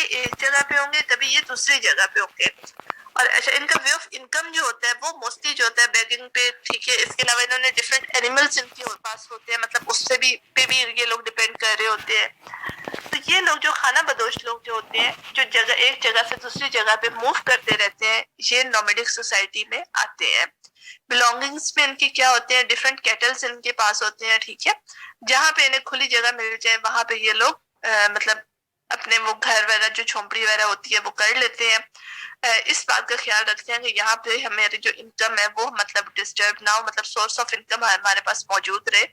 एक जगह पे होंगे, कभी ये दूसरी जगह पे होंगे। और अच्छा, इनका वे ऑफ इनकम जो होता है वो मोस्टली जो होता है बेगिंग पे, ठीक है। इसके अलावा इन्होंने डिफरेंट एनिमल्स इनके पास होते हैं, मतलब उससे भी ये लोग डिपेंड कर रहे होते हैं। तो ये लोग जो खाना बदोश लोग जो होते हैं, जो जगह एक जगह से दूसरी जगह पे मूव करते रहते हैं, ये नोमैडिक सोसाइटी में आते हैं। बिलोंगिंग्स में इनके क्या होते हैं, डिफरेंट कैटल्स इनके पास होते हैं, ठीक है। जहाँ पे इन्हें खुली जगह मिल जाए वहां पे ये लोग मतलब अपने वो घर वगैरह जो झोंपड़ी वगैरह होती है वो कर लेते हैं। इस बात का ख्याल रखते हैं कि यहाँ पे हमारी जो इनकम है वो मतलब डिस्टर्ब ना हो, मतलब सोर्स ऑफ इनकम हमारे पास मौजूद रहे।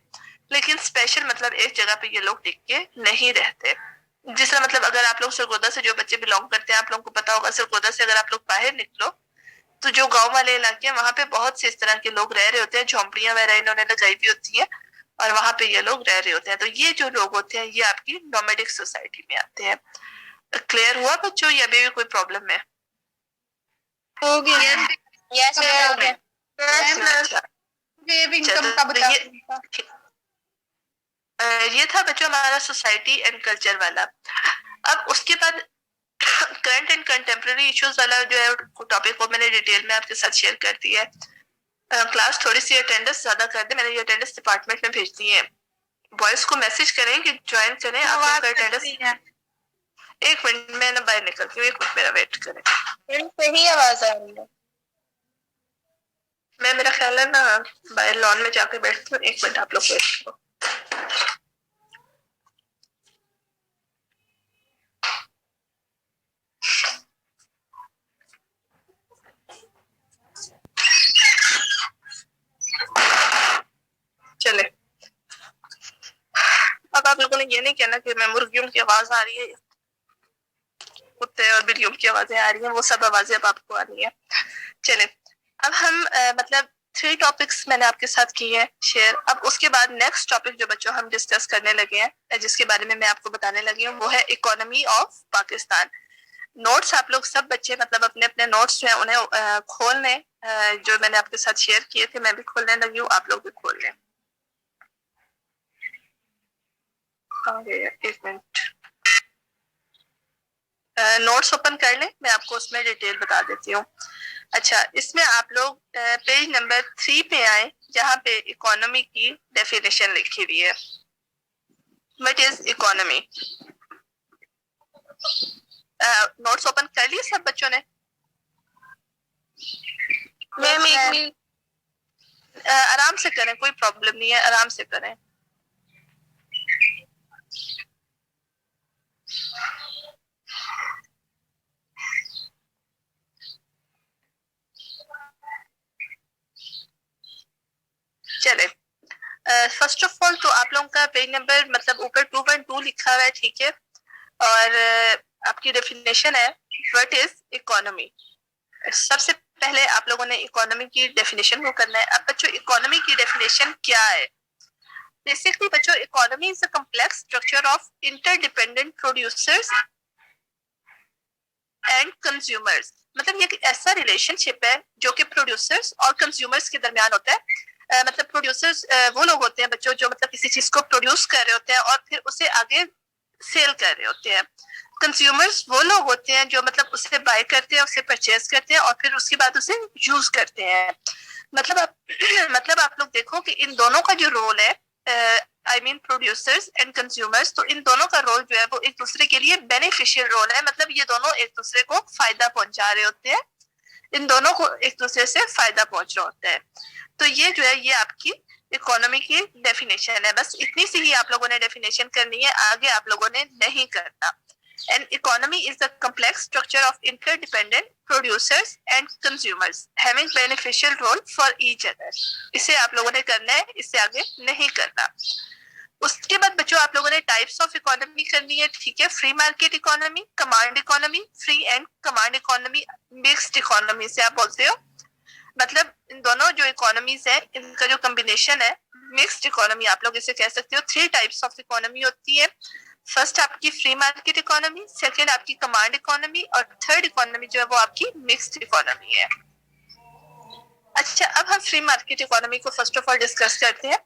लेकिन स्पेशल मतलब एक जगह पे ये लोग टिक के नहीं रहते। जिस तरह मतलब अगर आप लोग सरगोदा से जो बच्चे बिलोंग करते हैं, आप लोगों को पता होगा, सरगोदा से अगर आप लोग बाहर निकलो तो जो गांव वाले इलाके हैं वहां पे बहुत से इस तरह के लोग रह रहे होते हैं, झोंपड़ियां वगैरह इन्होंने लगाई हुई होती है और वहां पे ये लोग रह रहे होते हैं। तो ये जो लोग होते हैं ये आपकी नोमैडिक सोसाइटी में आते हैं। क्लियर हुआ बच्चों, या अभी भी कोई प्रॉब्लम है? हो गया। यस हो गया। ये था बच्चों हमारा सोसाइटी एंड कल्चर वाला। अब उसके बाद करंट एंड कंटेम्प्रेरी इश्यूज वाला जो है टॉपिक वो मैंने डिटेल में आपके साथ शेयर कर दिया है। क्लास थोड़ी सी अटेंडेंस ज्यादा कर दे, मैंने ये अटेंडेंस डिपार्टमेंट में भेज दी है। बॉयज को मैसेज करें कि ज्वाइन करें आप लोग का अटेंडेंस। एक मिनट में ना बाहर निकलती हूँ, एक मिनट मेरा वेट करें। सही आवाज आ रही है। मैं मेरा ख्याल है ना बाहर लॉन में जाके बैठती हूँ, एक मिनट आप लोग वेट करो। चले, अब आप लोगों ने ये नहीं कहना कि मैं मुर्गियों की आवाज आ रही है, कुत्ते और बिल्लियों की आवाजें आ रही हैं, वो सब आवाजें अब आपको आ रही है। चले, अब हम मतलब 3 टॉपिक्स मैंने आपके साथ किए हैं शेयर। अब उसके बाद नेक्स्ट टॉपिक जो बच्चों हम डिस्कस करने लगे हैं, जिसके बारे में मैं आपको बताने लगी हूँ, वो है इकोनॉमी ऑफ पाकिस्तान। नोट्स आप लोग सब बच्चे मतलब अपने अपने नोट्स जो है उन्हें खोल लें। जो मैंने आपके साथ शेयर किए थे मैं भी खोलने लगी हूँ, आप लोग भी खोल लें। एक मिनट, नोट्स ओपन कर लें, मैं आपको उसमें डिटेल बता देती हूँ। अच्छा, इसमें आप लोग पेज नंबर 3 पे आए, जहाँ पे इकोनॉमी की डेफिनेशन लिखी हुई है। What is economy? Notes open कर लिए सब बच्चों ने? मैम एक मिनट, आराम से करें, कोई प्रॉब्लम नहीं है, आराम से करें। चले, फर्स्ट ऑफ ऑल तो आप लोगों का पेज नंबर मतलब ऊपर 2.2 लिखा हुआ है, ठीक है। और आपकी डेफिनेशन है व्हाट इज इकोनॉमी। सबसे पहले आप लोगों ने इकोनॉमी की डेफिनेशन को करना है। अब बच्चों इकोनॉमी की डेफिनेशन क्या है? बेसिकली बच्चों economy is a complex structure of interdependent producers and consumers. मतलब ये एक ऐसा रिलेशनशिप है जो कि प्रोड्यूसर्स और कंज्यूमर्स के दरमियान होता है। मतलब प्रोड्यूसर्स वो लोग होते हैं बच्चों जो मतलब किसी चीज को प्रोड्यूस कर रहे होते हैं और फिर उसे आगे सेल कर रहे होते हैं। कंज्यूमर्स वो लोग होते हैं जो मतलब उसे बाय करते हैं, उसे परचेज करते हैं और फिर उसके बाद उसे यूज करते हैं। मतलब आप मतलब आप लोग देखो कि इन दोनों का जो रोल है, I mean producers and consumers, तो इन दोनों का रोल जो है वो एक दूसरे के लिए बेनिफिशियल रोल है। मतलब ये दोनों एक दूसरे को फायदा पहुंचा रहे होते हैं, इन दोनों को एक दूसरे से फायदा पहुंच रहा होता है। तो ये जो है ये आपकी इकोनॉमी की डेफिनेशन है। बस इतनी सी ही आप लोगों ने डेफिनेशन करनी है, आगे आप लोगों ने नहीं करना। An economy is the complex structure of interdependent producers and consumers having beneficial role for each other. इसे आप लोगों ने करना है, इससे आगे नहीं करना। उसके बाद बच्चों आप लोगों ने टाइप्स ऑफ इकोनॉमी करनी है, ठीक है। Free market economy, command economy, free and command economy, mixed economy से आप बोलते हो। मतलब इन दोनों जो इकोनॉमीज है इनका जो कॉम्बिनेशन है मिक्स्ड इकोनॉमी आप लोग इसे कह सकते हो। 3 टाइप्स ऑफ इकोनॉमी होती है। फर्स्ट आपकी फ्री मार्केट इकोनॉमी, सेकंड आपकी कमांड इकोनॉमी और थर्ड इकोनॉमी जो है वो आपकी मिक्स्ड इकोनॉमी है। अच्छा, अब हम फ्री मार्केट इकोनॉमी को फर्स्ट ऑफ ऑल डिस्कस करते हैं।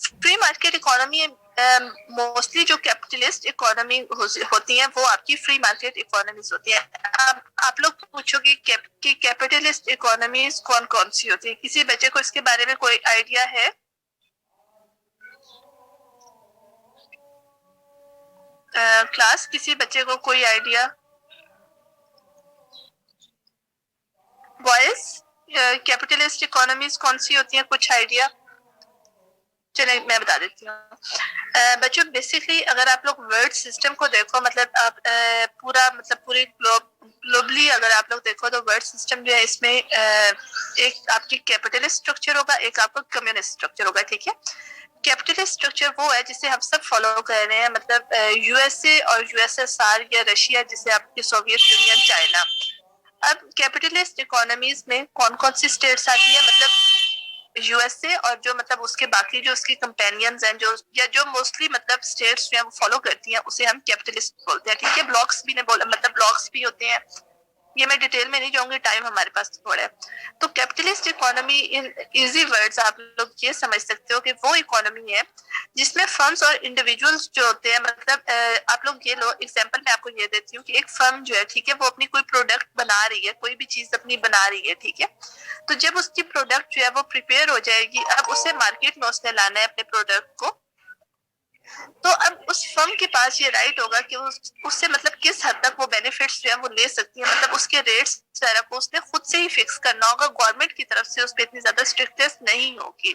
फ्री मार्केट इकोनॉमी मोस्टली जो कैपिटलिस्ट इकोनॉमी होती है वो आपकी फ्री मार्केट इकोनॉमीज होती है। अब आप लोग पूछोगे कि कैपिटलिस्ट इकोनॉमीज कौन कौन सी होती है, किसी बच्चे को इसके बारे में कोई आइडिया है? क्लास, किसी बच्चे को कोई आइडिया? बॉयज, कैपिटलिस्ट इकोनॉमीज कौन सी होती है, कुछ आइडिया? चलिए मैं बता देती हूँ। बच्चों बेसिकली अगर आप लोग वर्ल्ड सिस्टम को देखो, मतलब आप पूरी ग्लोबली अगर आप लोग देखो तो वर्ल्ड सिस्टम जो है इसमें एक आपकी कैपिटलिस्ट स्ट्रक्चर होगा, एक आपका कम्युनिस्ट स्ट्रक्चर होगा, ठीक है। कैपिटलिस्ट स्ट्रक्चर वो है जिसे हम सब फॉलो कर रहे हैं, मतलब यूएसए और यूएसएसआर या रशिया, जिसे आपकी सोवियत यूनियन, चाइना। अब कैपिटलिस्ट इकोनॉमीज में कौन कौन सी स्टेट्स आती है, मतलब यूएसए और जो मतलब उसके बाकी जो उसकी कंपेनियंस हैं, जो मोस्टली मतलब स्टेट्स जो है वो फॉलो करती हैं, उसे हम कैपिटलिस्ट बोलते हैं, ठीक है। ब्लॉक्स भी ने बोला, मतलब ब्लॉक्स भी होते हैं, ये मैं डिटेल में नहीं जाऊंगी, टाइम हमारे पास थोड़ा है। तो capitalist economy in easy words आप लोग ये समझ सकते हो कि वो इकोनॉमी है जिसमें फर्म्स और इंडिविजुअल्स जो होते हैं, मतलब आप लोग ये लो एग्जांपल मैं आपको ये देती हूँ कि एक फर्म जो है, ठीक है, वो अपनी कोई प्रोडक्ट बना रही है, कोई भी चीज अपनी बना रही है, ठीक है। तो जब उसकी प्रोडक्ट जो है वो प्रिपेयर हो जाएगी, अब उसे मार्केट में उसने लाना है अपने प्रोडक्ट को, तो अब उस फर्म के पास ये राइट होगा कि उससे मतलब किस हद तक वो बेनिफिट्स जो है वो ले सकती है, मतलब उसके रेट्स वगैरह को उसने खुद से ही फिक्स करना होगा, गवर्नमेंट की तरफ से उस पर इतनी ज्यादा स्ट्रिक्टनेस नहीं होगी।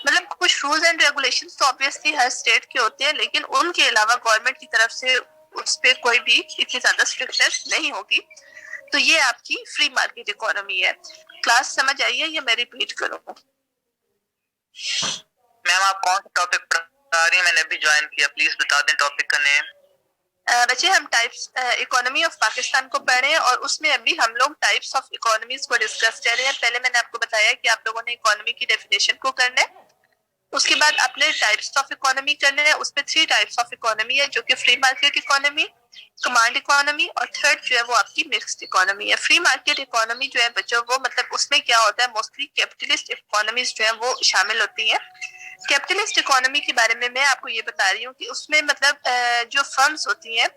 मतलब कुछ रूल्स एंड रेगुलेशंस तो ऑब्वियसली हर स्टेट के होते हैं, लेकिन उनके अलावा गवर्नमेंट की तरफ से उस पर कोई भी इतनी ज्यादा स्ट्रिक्टनेस नहीं होगी। तो ये आपकी फ्री मार्केट इकोनॉमी है। क्लास समझ आई है या मैं रिपीट करूँ? मैम आप कौन सा टॉपिक पढ़ा रही हैं? मैंने अभी ज्वाइन किया, प्लीज बता दें टॉपिक का नेम। बच्चे हम टाइप्स इकोनॉमी ऑफ पाकिस्तान को पढ़े हैं और उसमें अभी हम लोग टाइप्स ऑफ इकोनॉमीज को डिस्कस कर रहे हैं। पहले मैंने आपको बताया कि आप लोगों ने इकोनॉमी की डेफिनेशन को करना है, उसके बाद आपने टाइप्स ऑफ इकोनॉमी करना है। उसमें 3 टाइप्स ऑफ इकोनॉमी है, जो कि free market economy, command economy और थर्ड जो है वो आपकी मिक्स्ड इकोनॉमी है। फ्री मार्केट इकोनॉमी जो है बच्चों वो मतलब उसमें क्या होता है, मोस्टली कैपिटलिस्ट इकोनॉमीज जो है वो शामिल होती है। कैपिटलिस्ट इकोनॉमी के बारे में मैं आपको ये बता रही हूँ कि उसमें मतलब जो फर्म्स होती हैं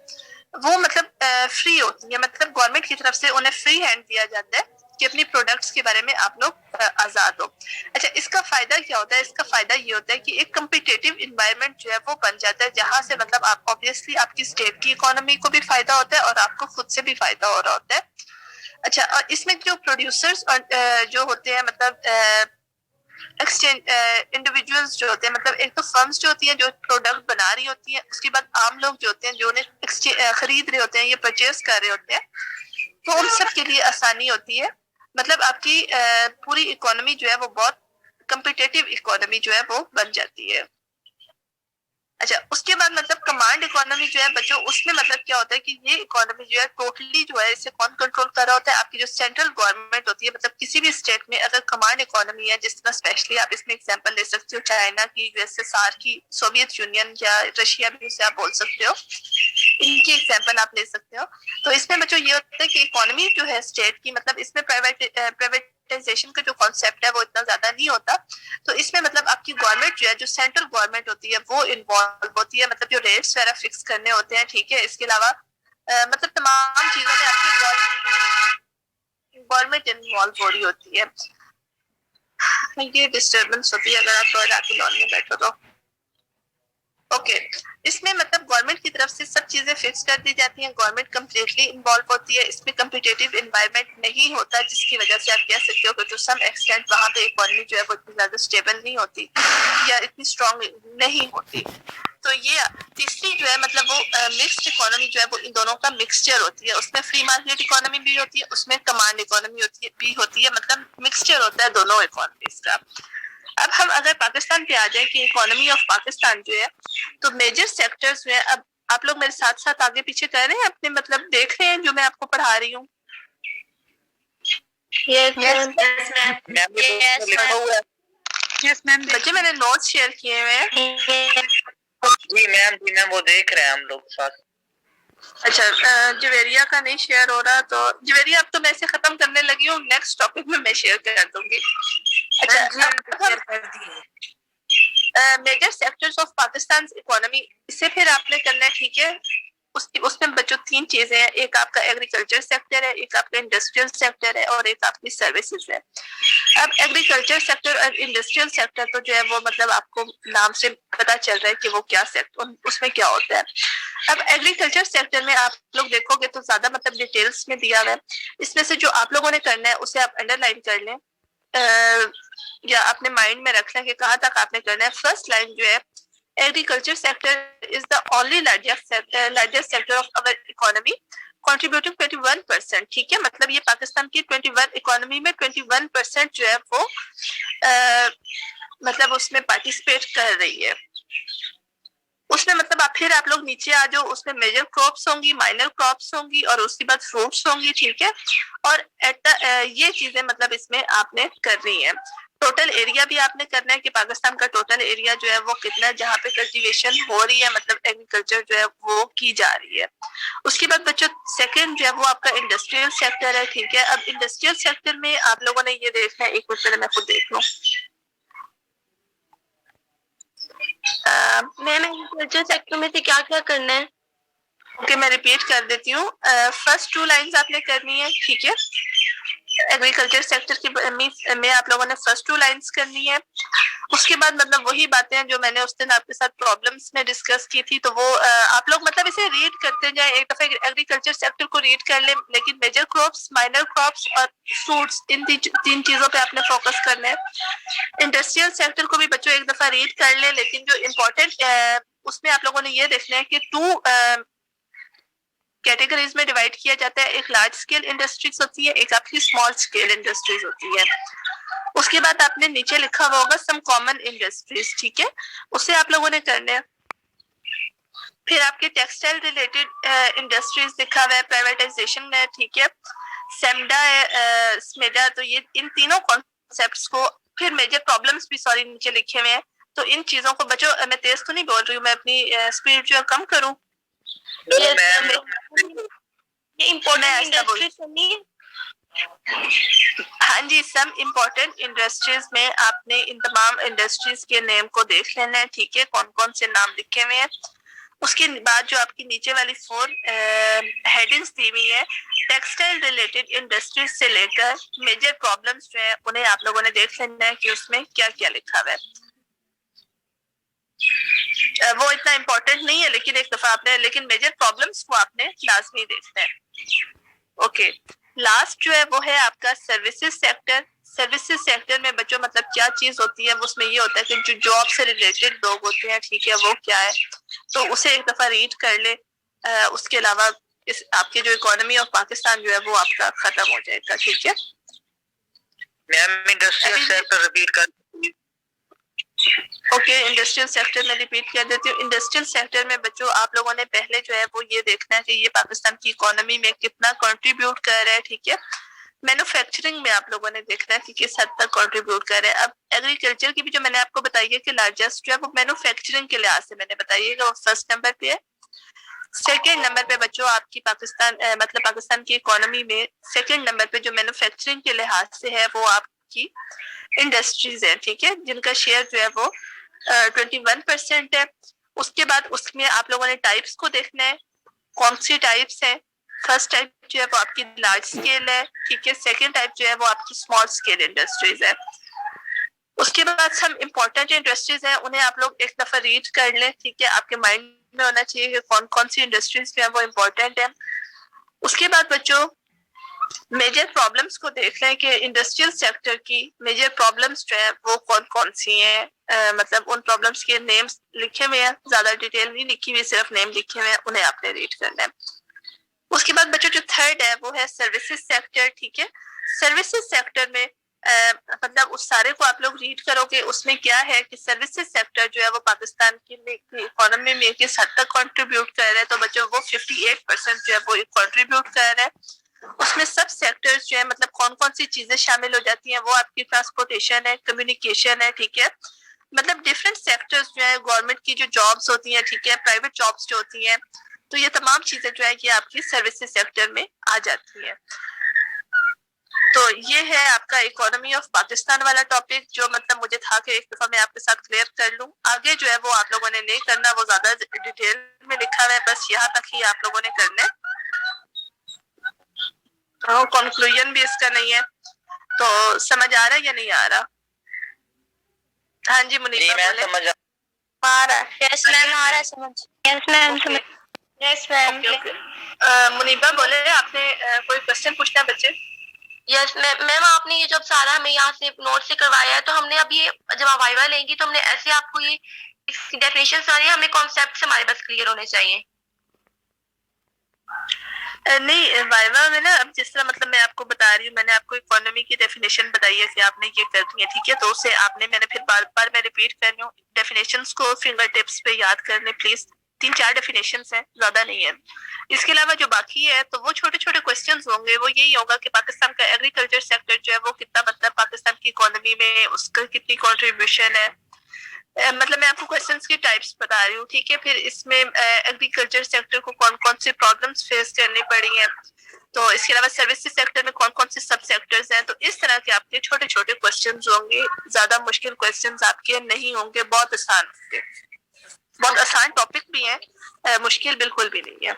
वो मतलब फ्री होती है, मतलब गवर्नमेंट की तरफ से उन्हें फ्री हैंड दिया जाता है कि अपनी प्रोडक्ट्स के बारे में आप लोग आजाद हो। अच्छा, इसका फायदा क्या होता है? इसका फायदा ये होता है कि एक कम्पिटिटिव इन्वायरमेंट जो है वो बन जाता है, जहां से मतलब आप ऑब्वियसली आपकी स्टेट की इकोनॉमी को भी फायदा होता है और आपको खुद से भी फायदा हो रहा होता है। अच्छा, और इसमें जो प्रोड्यूसर्स और जो होते हैं मतलब इंडिविजुअल्स जो होते हैं, मतलब एक तो फर्म्स जो होती हैं जो प्रोडक्ट बना रही होती हैं, उसके बाद आम लोग जो होते हैं जो उन्हें खरीद रहे होते हैं, ये परचेज कर रहे होते हैं, तो उन सब के लिए आसानी होती है। मतलब आपकी पूरी इकोनॉमी जो है वो बहुत कम्पिटिटिव इकोनॉमी जो है वो बन जाती है। अच्छा, उसके बाद मतलब कमांड इकोनॉमी जो है बच्चों, उसमें मतलब क्या होता है कि ये इकोनॉमी जो है टोटली जो है इसे कौन कंट्रोल कर रहा होता है? आपकी जो सेंट्रल गवर्नमेंट होती है। मतलब किसी भी स्टेट में अगर कमांड इकोनॉमी है, जिस तरह स्पेशली आप इसमें एग्जांपल ले सकते हो चाइना की, यूएसएसआर की, सोवियत यूनियन या रशिया भी उसे आप बोल सकते हो, इनकी एग्जांपल आप ले सकते हो। तो इसमें बच्चों ये होता है कि इकोनॉमी जो है स्टेट की, मतलब इसमें प्राइवेटाइजेशन का जो कॉन्सेप्ट है वो इतना ज्यादा नहीं होता। तो इसमें मतलब आपकी गवर्नमेंट जो है, जो सेंट्रल गवर्नमेंट होती है वो इन्वॉल्व होती है, मतलब जो रेट्स वगैरह फिक्स करने होते हैं, ठीक है। इसके अलावा मतलब तमाम चीजों में आपकी गवर्नमेंट इन्वॉल्व हो रही होती है। ये डिस्टर्बेंस होती है अगर आप रात लॉन में बैठो तो। ओके, इसमें मतलब गवर्नमेंट की तरफ से सब चीजें फिक्स कर दी जाती हैं, गवर्नमेंट कम्प्लीटली इन्वॉल्व होती है। इसमें कम्पिटिटिव इन्वायरमेंट नहीं होता, जिसकी वजह से आप कह सकते हो कि टू सम एक्सटेंट वहां पे इकोनॉमी जो है वो इतनी ज्यादा स्टेबल नहीं होती या इतनी स्ट्रॉन्ग नहीं होती। तो ये तीसरी जो है मतलब वो मिक्स्ड इकोनॉमी जो है वो इन दोनों का मिक्सचर होती है। उसमें फ्री मार्केट इकोनॉमी भी होती है, उसमें कमांड इकोनॉमी होती है, मतलब मिक्सचर होता है दोनों इकोनॉमीज का। अब हम अगर पाकिस्तान पे आ जाए कि इकोनॉमी ऑफ पाकिस्तान जो है, तो मेजर सेक्टर्स में अब आप लोग मेरे साथ साथ आगे पीछे कर रहे हैं अपने, मतलब देख रहे हैं जो मैं आपको पढ़ा रही हूँ? यस मैम, बच्चे मैंने नोट्स शेयर किए हुए हैं। जी मैम वो देख रहे हैं हम लोग साथ। अच्छा, जवेरिया का नहीं शेयर हो रहा, तो जवेरिया अब तो मैं इसे खत्म करने लगी हूँ, नेक्स्ट टॉपिक में मैं शेयर कर दूंगी। अच्छा, major sectors of Pakistan economy, इससे फिर आपने करना है, ठीक है। उसमें बच्चों तीन चीजें हैं, एक आपका एग्रीकल्चर सेक्टर है, एक आपका इंडस्ट्रियल सेक्टर है और एक आपकी सर्विसेज है। अब एग्रीकल्चर सेक्टर और इंडस्ट्रियल सेक्टर तो जो है वो मतलब आपको नाम से पता चल रहा है कि वो क्या सेक्टर, उसमें क्या होता है। अब एग्रीकल्चर सेक्टर में आप लोग देखोगे तो ज्यादा मतलब डिटेल्स में दिया हुआ है। इसमें से जो आप लोगों ने करना है उसे आप अंडरलाइन कर लें या अपने माइंड में रख लें कि कहाँ तक आपने करना है। फर्स्ट लाइन जो है, agriculture sector is the only largest sector of our economy contributing 21%, ठीक है। मतलब ये पाकिस्तान की 21 इकोनॉमी में 21% जो है वो मतलब उसमें पार्टिसिपेट कर रही है। उसमें मतलब आप लोग नीचे आ जाओ, उसमें मेजर क्रॉप्स होंगी, माइनर क्रॉप्स होंगी और उसके बाद फ्रूट्स होंगी, ठीक है। और ये चीजें मतलब इसमें आपने करनी है। टोटल एरिया भी आपने करना है कि पाकिस्तान का टोटल एरिया जो है वो कितना है जहाँ पे कल्टीवेशन हो रही है, मतलब एग्रीकल्चर जो है वो की जा रही है। उसके बाद बच्चों सेकंड जो है वो आपका इंडस्ट्रियल सेक्टर है, ठीक है। अब इंडस्ट्रियल सेक्टर में आप लोगों ने ये देखना है, एक मिनट पहले मैं खुद देख लूँ। मैम एग्रीकल्चर सेक्टर में से क्या क्या करना है? ओके, मैं रिपीट कर देती हूँ। फर्स्ट 2 लाइंस आपने करनी है, ठीक है। एग्रीकल्चर सेक्टर की में आप लोगों ने फर्स्ट 2 लाइंस करनी है। उसके बाद मतलब वही बातें हैं जो मैंने उस दिन आपके साथ प्रॉब्लम्स में डिस्कस की थी, तो वो आप लोग मतलब इसे रीड करते जाए। एक दफा एग्रीकल्चर सेक्टर को रीड कर ले, लेकिन मेजर क्रॉप्स, माइनर क्रॉप्स और फ्रूट्स, इन तीन चीजों पे आपने फोकस करना है। इंडस्ट्रियल सेक्टर को भी बच्चों एक दफा रीड कर ले, लेकिन जो इम्पोर्टेंट उसमें आप लोगों ने ये देखना है कि 2 कैटेगरीज में डिवाइड किया जाता है। एक लार्ज स्केल इंडस्ट्रीज होती है, एक आपकी स्मॉल स्केल इंडस्ट्रीज होती है। उसके बाद आपने नीचे लिखा हुआ होगा सम कॉमन इंडस्ट्रीज, ठीक है, उसे आप लोगों ने करना है। फिर आपके टेक्सटाइल रिलेटेड इंडस्ट्रीज लिखा हुआ है, प्राइवेटाइजेशन है, ठीक है, सेमडा है, स्मेडा। तो ये इन तीनों कॉन्सेप्ट्स को, फिर मेजर प्रॉब्लम्स भी सॉरी नीचे लिखे हुए हैं। तो इन चीजों को बच्चों, मैं तेज तो नहीं बोल रही हूँ, मैं अपनी स्पीड जो है कम करूँ। ये इम्पोर्टेंट इंडस्ट्री सुनी है? हाँ जी, सम इम्पोर्टेंट इंडस्ट्रीज में आपने इन तमाम इंडस्ट्रीज के नेम को देख लेना है, ठीक है, कौन कौन से नाम लिखे हुए हैं। उसके बाद जो आपकी नीचे वाली 4 हेडिंग्स दी हुई है, टेक्सटाइल रिलेटेड इंडस्ट्रीज से लेकर मेजर प्रॉब्लम्स जो है उन्हें आप लोगों ने देख लेना है कि उसमें क्या क्या लिखा हुआ है। वो इतना इम्पोर्टेंट नहीं है, लेकिन एक दफा आपने, लेकिन मेजर प्रॉब्लम्स को आपने लाजमी देखना है। ओके, लास्ट जो है वो है आपका सर्विसेज सेक्टर। सर्विसेज सेक्टर में बच्चों मतलब क्या चीज होती है, उसमें ये होता है कि जो जॉब से रिलेटेड लोग होते हैं, ठीक है, वो क्या है, तो उसे एक दफा रीड कर ले। उसके अलावा इस आपकी जो इकोनॉमी ऑफ पाकिस्तान जो है वो आपका खत्म हो जाएगा, ठीक है। मैम इंडस्ट्रियल सेक्टर रिपीट कर। ओके, इंडस्ट्रियल सेक्टर में रिपीट कर देती हूँ। इंडस्ट्रियल सेक्टर में बच्चों आप लोगों ने पहले जो है वो ये देखना है कि ये पाकिस्तान की इकोनॉमी में कितना कंट्रीब्यूट कर रहा है, ठीक है। मैन्युफैक्चरिंग में आप लोगों ने देखना है कि किस हद तक कंट्रीब्यूट कर रहा है। अब एग्रीकल्चर की भी जो मैंने आपको बताई है कि लार्जेस्ट जो है वो मैन्युफैक्चरिंग के लिहाज से मैंने बताई है कि वो फर्स्ट नंबर पे है। सेकेंड नंबर पे बच्चों आपकी मतलब पाकिस्तान की इकोनॉमी में सेकेंड नंबर पे जो मैन्युफैक्चरिंग के लिहाज से है वो आपकी इंडस्ट्रीज है, ठीक है, जिनका शेयर जो है वो 21% है। उसके बाद उसमें आप लोगों ने टाइप्स को देखना है, कौन सी टाइप्स है। फर्स्ट टाइप जो है वो आपकी लार्ज स्केल है, ठीक है। सेकंड टाइप जो है वो आपकी स्मॉल स्केल इंडस्ट्रीज है। उसके बाद हम इम्पोर्टेंट इंडस्ट्रीज हैं, उन्हें आप लोग एक दफा रीड कर लें, ठीक है। आपके माइंड में होना चाहिए कि कौन कौन सी इंडस्ट्रीज जो है वो इम्पोर्टेंट है। उसके बाद बच्चों मेजर प्रॉब्लम्स को देख लें कि इंडस्ट्रियल सेक्टर की मेजर प्रॉब्लम्स जो है वो कौन कौन सी हैं। मतलब उन प्रॉब्लम्स के नेम्स लिखे हुए हैं, ज्यादा डिटेल नहीं लिखी हुई, सिर्फ नेम लिखे हुए हैं, उन्हें आपने रीड करना है। उसके बाद बच्चों जो थर्ड है वो है सर्विसेज सेक्टर, ठीक है। सर्विसेज सेक्टर में मतलब उस सारे को आप लोग रीड करोगे, उसमें क्या है कि सर्विसेज सेक्टर जो है वो पाकिस्तान की इकोनॉमी में किस हद तक कंट्रीब्यूट कर रहा है, तो बच्चों वो 58% जो है वो कंट्रीब्यूट कर रहा है। उसमें सब सेक्टर्स जो है मतलब कौन कौन सी चीजें शामिल हो जाती हैं, वो आपकी ट्रांसपोर्टेशन है, कम्युनिकेशन है, ठीक है। मतलब डिफरेंट सेक्टर्स जो है, गवर्नमेंट की जो जॉब्स होती हैं, ठीक है, प्राइवेट जॉब्स जो होती हैं, तो ये तमाम चीजें जो है ये आपकी सर्विसेज सेक्टर में आ जाती हैं। तो ये है आपका इकोनॉमी ऑफ पाकिस्तान वाला टॉपिक, जो मतलब मुझे था कि एक दफा मैं आपके साथ क्लियर कर लूं। आगे जो है वो आप लोगों ने नहीं करना, वो ज्यादा डिटेल में लिखा हुआ है, बस यहाँ तक ही आप लोगों ने करना है। कंक्लूजन भी इसका नहीं है। तो समझ आ रहा है या नहीं आ रहा? हाँ जी मुनीबा बोले। समझ आ रहा है। यस मैम आ रहा है समझ। यस मैम समझ। Yes ma'am. मुनीबा बोले आपने कोई क्वेश्चन पूछना है बच्चे? यस मैम आपने ये जब सारा हमें यहाँ से नोट से करवाया है, तो हमने अब ये जब आप वाइवा लेंगी तो हमने ऐसे आपको ये डेफिनेशन सारी हमें कॉन्सेप्ट हमारे बस क्लियर होने चाहिए। नहीं वाइवा में ना, अब जिस तरह मतलब मैं आपको बता रही हूँ, मैंने आपको इकोनॉमी की डेफिनेशन बताई है कि आपने ये करनी है, ठीक है? तो उसे आपने, मैंने फिर बार बार मैं रिपीट कर रही हूँ, डेफिनेशंस को फिंगर टिप्स पे याद कर लें प्लीज। 3-4 डेफिनेशंस हैं, ज्यादा नहीं है। इसके अलावा जो बाकी है तो वो छोटे छोटे क्वेश्चंस होंगे। वो यही होगा कि पाकिस्तान का एग्रीकल्चर सेक्टर जो है वो कितना, मतलब पाकिस्तान की इकोनॉमी में उसका कितनी कंट्रीब्यूशन है। मतलब मैं आपको क्वेश्चंस की टाइप्स बता रही हूँ, ठीक है? फिर इसमें एग्रीकल्चर सेक्टर को कौन कौन से प्रॉब्लम्स फेस करनी पड़ी हैं, तो इसके अलावा सर्विसेज सेक्टर में कौन कौन से सब सेक्टर्स हैं। तो इस तरह के आपके छोटे छोटे क्वेश्चंस होंगे, ज्यादा मुश्किल क्वेश्चंस आपके नहीं होंगे, बहुत आसान होंगे। बहुत आसान टॉपिक भी है, मुश्किल बिल्कुल भी नहीं है।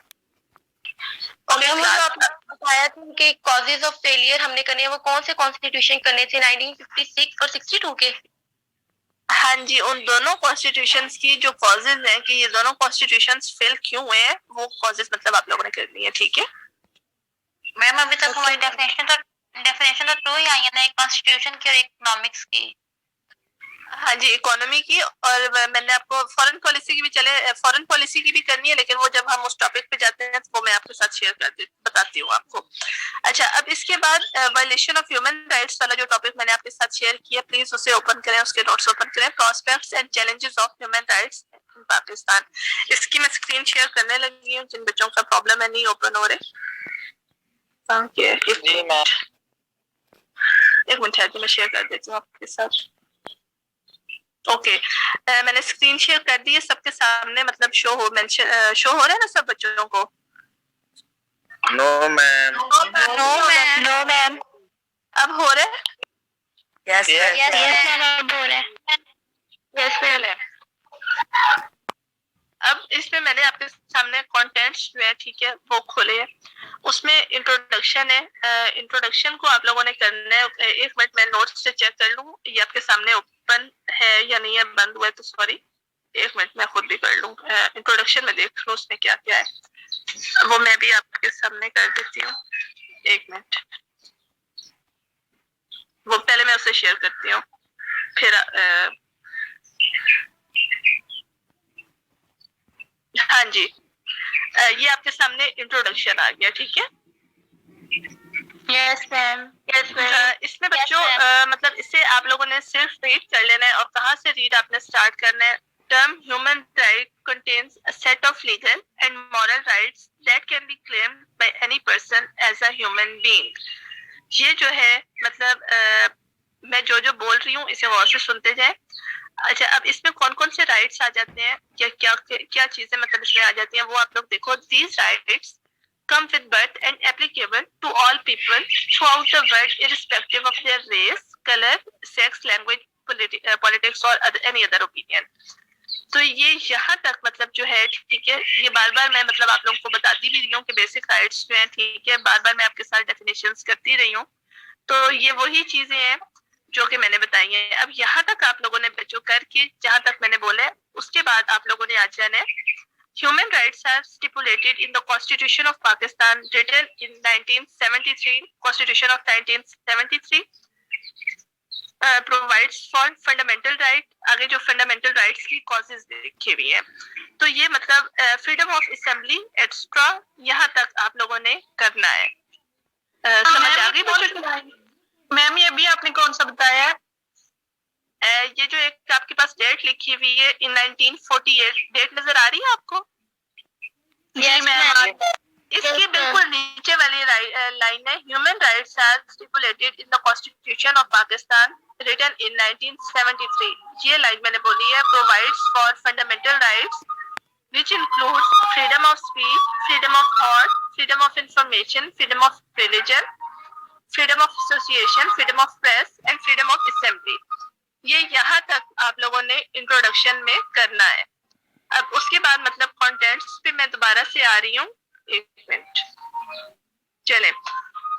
मुझे आपने बताया था कि कॉजेज ऑफ फेलियर हमने करने हैं, वो कौन से कॉन्स्टिट्यूशन करने थे 1956 और 62 के? हाँ जी, उन दोनों कॉन्स्टिट्यूशंस की जो कॉजेज हैं कि ये दोनों कॉन्स्टिट्यूशंस फेल क्यों हुए हैं, वो कॉजेज मतलब आप लोगों ने करनी है, ठीक है? मैम अभी तक हमारी डेफिनेशन तो 2 ही आई है ना, एक कॉन्स्टिट्यूशन की और एक इकोनॉमिक्स की। हाँ जी, इकोनॉमी की, और मैंने आपको फॉरेन पॉलिसी की भी, चले फॉरेन पॉलिसी की भी करनी है, लेकिन वो जब हम उस टॉपिक पे जाते हैं तो वो मैं आपके साथ शेयर कर बताती हूँ आपको। अच्छा, अब इसके बाद वायलेशन ऑफ ह्यूमन राइट्स वाला जो टॉपिक मैंने आपके साथ शेयर किया, प्लीज उसे ओपन करें, उसके नोट्स ओपन करें। Prospects and challenges of human rights in Pakistan. इसकी मैं स्क्रीन शेयर करने लगी हूँ, जिन बच्चों का प्रॉब्लम है नहीं ओपन हो रहे। एक मिनट है तो मैं शेयर कर देती हूँ आपके साथ। ओके मैंने स्क्रीन शेयर कर दी है सबके सामने, मतलब शो हो रहा है ना सब बच्चों को? No ma'am. No ma'am. अब हो रहा है? यस मैम हो रहा है। Yes ma'am. अब इसमें मैंने आपके सामने कंटेंट्स जो है, ठीक है, वो खोले हैं। उसमें इंट्रोडक्शन है। इंट्रोडक्शन को आप लोगों ने करना है। एक मिनट मैं नोट्स से चेक कर लूं ये आपके सामने ओपन है या नहीं है, बंद हुआ है तो सॉरी। एक मिनट मैं खुद भी कर लूं, इंट्रोडक्शन में देख लूं उसमें क्या क्या है, वो मैं भी आपके सामने कर देती हूँ। एक मिनट, वो पहले मैं उसे शेयर करती हूँ, फिर हाँ जी, ये आपके सामने इंट्रोडक्शन आ गया, ठीक है? Yes ma'am. Yes ma'am. इसमें बच्चों मतलब इससे आप लोगों ने सिर्फ रीड कर लेना है, और कहाँ से रीड आपने स्टार्ट करना है। Term human right contains a set of legal and moral rights that can be claimed by any person as a human being. ये जो है मतलब मैं जो जो बोल रही हूँ इसे गौर से सुनते जाए। अच्छा, अब इसमें कौन कौन से राइट्स आ जाते हैं, क्या क्या क्या चीजें मतलब इसमें आ जाती हैं, वो आप लोग देखो। These rights come with birth and applicable to all people throughout the world irrespective of their race, color, sex, language, politics or any other opinion. तो ये यहाँ तक मतलब जो है, ठीक है, ये बार बार मैं मतलब आप लोगों को बताती भी रही हूँ कि बेसिक राइट्स जो है, ठीक है, बार बार मैं आपके साथ डेफिनेशंस करती रही हूँ। तो ये वही चीजें हैं जो कि मैंने बताई हैं। अब यहाँ तक आप लोगों ने बच्चों करके जहाँ तक मैंने बोला है, उसके बाद आप लोगों ने आ जाना है। Human rights are stipulated in the Constitution of Pakistan, written in 1973. Constitution of 1973 provides for fundamental right. आगे जो fundamental rights की causes लिखी हुई है, तो ये मतलब freedom of assembly एक्स्ट्रा यहाँ तक आप लोगों ने करना है। समझ आ गई बच्चों? मैम ये भी आपने कौन सा बताया है? ये जो एक आपके पास डेट लिखी हुई है in 1948, डेट नजर आ रही है आपको? जी मैम। इसके बिल्कुल नीचे वाली लाइन है, human rights are stipulated in the constitution of Pakistan written in 1973। ये लाइन मैंने बोली है, provides for fundamental rights which includes freedom of speech, freedom of thought, freedom of information, freedom of religion, freedom of association, freedom of press and freedom of assembly. ये यहाँ तक आप लोगों ने इंट्रोडक्शन में करना है। अब उसके बाद मतलब कंटेंट्स पे मैं दोबारा से आ रही हूँ, एक मिनट। चले,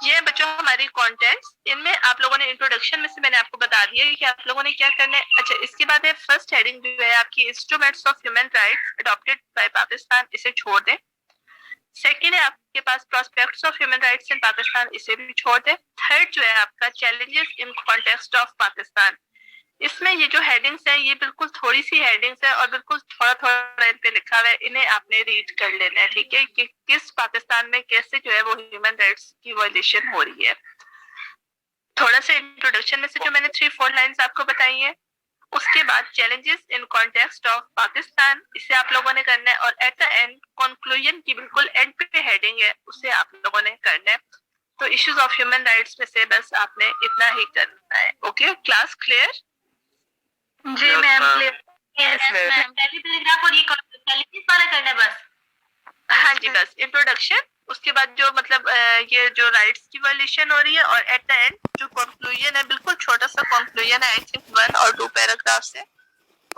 ये बच्चों हमारी कंटेंट्स, इनमें आप लोगों ने इंट्रोडक्शन में से मैंने आपको बता दिया कि आप लोगों ने क्या करना है। अच्छा, इसके बाद है फर्स्ट हेडिंग जो है आपकी instruments of human rights adopted by Pakistan, इसे छोड़ दें। सेकेंड है आपके पास prospects of human rights in Pakistan, इसे भी छोड़ दें। थर्ड जो है आपका challenges in context of Pakistan. इसमें ये जो हेडिंग्स हैं ये बिल्कुल थोड़ी सी हेडिंग्स है और बिल्कुल थोड़ा थोड़ा इन पे लिखा हुआ है, इन्हें आपने रीड कर लेना है, ठीक है, कि किस पाकिस्तान में कैसे जो है वो ह्यूमन राइट्स की वायलेशन हो रही है। थोड़ा सा इंट्रोडक्शन में से जो मैंने 3-4 लाइंस आपको बताई है, उसके बाद challenges in context of Pakistan, इसे आप लोगों ने करना है। और एट द एंड कंक्लूजन की बिल्कुल एंड पे हेडिंग है, उसे आप लोगों ने करना है। तो इश्यूज ऑफ ह्यूमन राइट्स में से बस आपने इतना ही करना है। Okay, class clear? जी मैम, यस मैम। टेलीग्राफ और ये चैलेंजेस वाला करना है बस। हाँ जी, बस इंट्रोडक्शन, उसके बाद जो मतलब ये जो राइट्स की वायलेशन हो रही है, और एट द एंड जो कंक्लूजन है, बिल्कुल छोटा सा कंक्लूजन है, आई थिंक 1 और 2 पैराग्राफ से,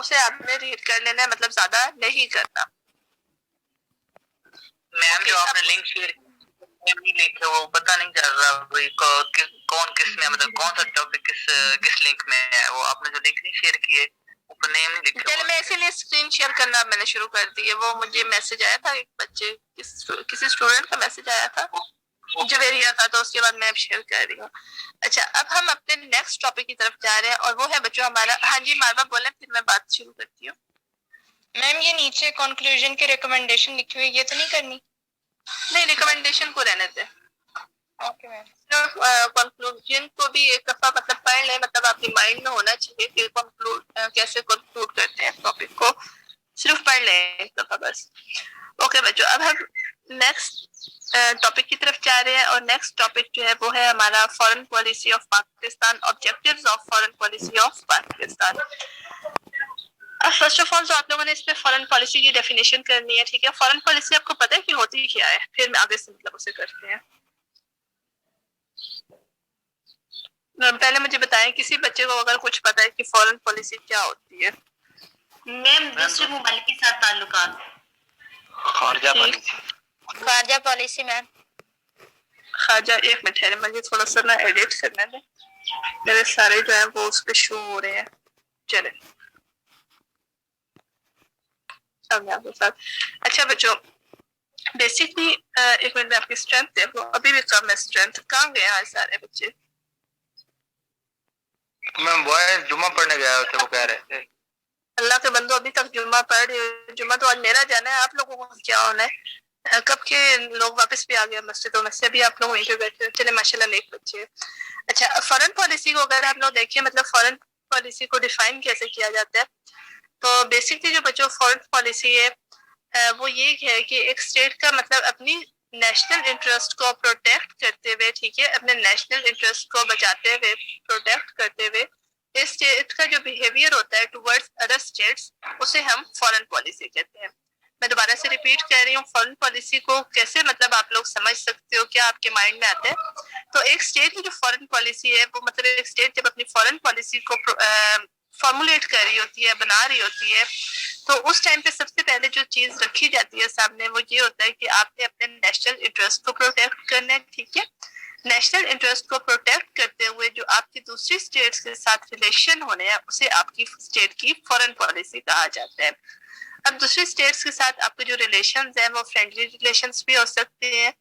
उसे आपने रीड कर लेना है, मतलब ज्यादा नहीं करना। मैम जो आपने लिंक शेयर लिंक है वो पता नहीं चल रहा कौन किस में, मतलब कौन सा टॉपिक किस लिंक में है। वो आपने जो लिंक नहीं शेयर की है ऊपर नेम नहीं लिखा। पहले मैं इसीलिए स्क्रीन शेयर करना मैंने शुरू कर दी है। वो मुझे मैसेज आया था, एक बच्चे किसी स्टूडेंट का मैसेज आया था जवेरिया का, तो उसके बाद मैं अब शेयर कर रही हूँ। अच्छा, अब हम अपने नेक्स्ट टॉपिक की तरफ जा रहे हैं, और वो है बच्चों हमारा, हाँ जी मारवा बोले, फिर मैं बात शुरू करती हूँ। मैम ये नीचे कंक्लूजन की रिकमेंडेशन लिखी हुई, ये तो नहीं करनी? नहीं, रिकमेंडेशन को रहने दे। Okay ma'am. कंक्लूजन को भी एक दफा मतलब पढ़ ले, मतलब आपके माइंड में होना चाहिए कि कैसे कंक्लूड करते हैं टॉपिक को, सिर्फ पढ़ ले एक दफा बस। ओके बच्चों, अब हम नेक्स्ट टॉपिक की तरफ जा रहे हैं, और नेक्स्ट टॉपिक जो है वो है हमारा foreign policy of Pakistan, objectives of foreign policy of Pakistan. अब फर्स्ट ऑफ ऑल तो आप लोगों ने इस पे फॉरेन पॉलिसी की डेफिनेशन करनी है, ठीक है। फॉरेन पॉलिसी आपको पता है कि होती क्या है, फिर आगे से मतलब उसे करते हैं। पहले मुझे बताएं, किसी बच्चे को अगर कुछ पता है कि फॉरेन पॉलिसी क्या होती है? मैम दूसरे मुमालिक के साथ ताल्लुकात। खारजा पॉलिसी। खारजा पॉलिसी मैम। खारजा, एक मिनट है, मुझे थोड़ा सा ना एडिट करना है, मेरे सारे जो है वो उस पे शो हो रहे हैं। चले अब आपके साथ। अच्छा बच्चों, बेसिकली एक मिनट में आपकी स्ट्रेंथ देखो, अभी भी कम है स्ट्रेंथ। कहाँ गए हैं सारे बच्चे? मैं बॉय जुम्मा पढ़ने गया थे, वो कह रहे थे। अल्लाह के बंदो, अभी तक जुम्मा पढ़ रही हो। जुम्मा तो आज मेरा जाना है, आप लोगों को क्या होना है? कब के लोग वापस भी आ गए मस्जिदों में से, अभी आप लोग वहीं पे बैठे। चले माशाल्लाह, नेक बच्चे। अच्छा, फॉरेन पॉलिसी को अगर हम लोग देखें, मतलब फॉरेन पॉलिसी को डिफाइन कैसे किया जाता है, तो बेसिकली जो बच्चों फॉरेन पॉलिसी है वो ये है कि एक स्टेट का मतलब अपनी नेशनल इंटरेस्ट को प्रोटेक्ट करते हुए, ठीक है, अपने नेशनल इंटरेस्ट को बचाते हुए, प्रोटेक्ट करते हुए, इस स्टेट का जो बिहेवियर होता है टुवर्ड्स अदर स्टेट्स, उसे हम फॉरेन पॉलिसी कहते हैं। मैं दोबारा से रिपीट कर रही हूँ, फॉरेन पॉलिसी को कैसे मतलब आप लोग समझ सकते हो, क्या आपके माइंड में आता है? तो एक स्टेट की जो फॉरेन पॉलिसी है वो मतलब एक स्टेट जब अपनी फॉरेन पॉलिसी को फॉर्मुलेट कर रही होती है, बना रही होती है, तो उस टाइम पे सबसे पहले जो चीज रखी जाती है सामने, वो ये होता है कि आपने अपने नेशनल इंटरेस्ट को प्रोटेक्ट करना है, ठीक है। नेशनल इंटरेस्ट को प्रोटेक्ट करते हुए जो आपकी दूसरी स्टेट्स के साथ रिलेशन होने हैं, उसे आपकी स्टेट की फॉरेन पॉलिसी कहा जाता है। अब दूसरी स्टेट्स के साथ आपके जो रिलेशंस हैं वो फ्रेंडली रिलेशंस भी हो सकते हैं,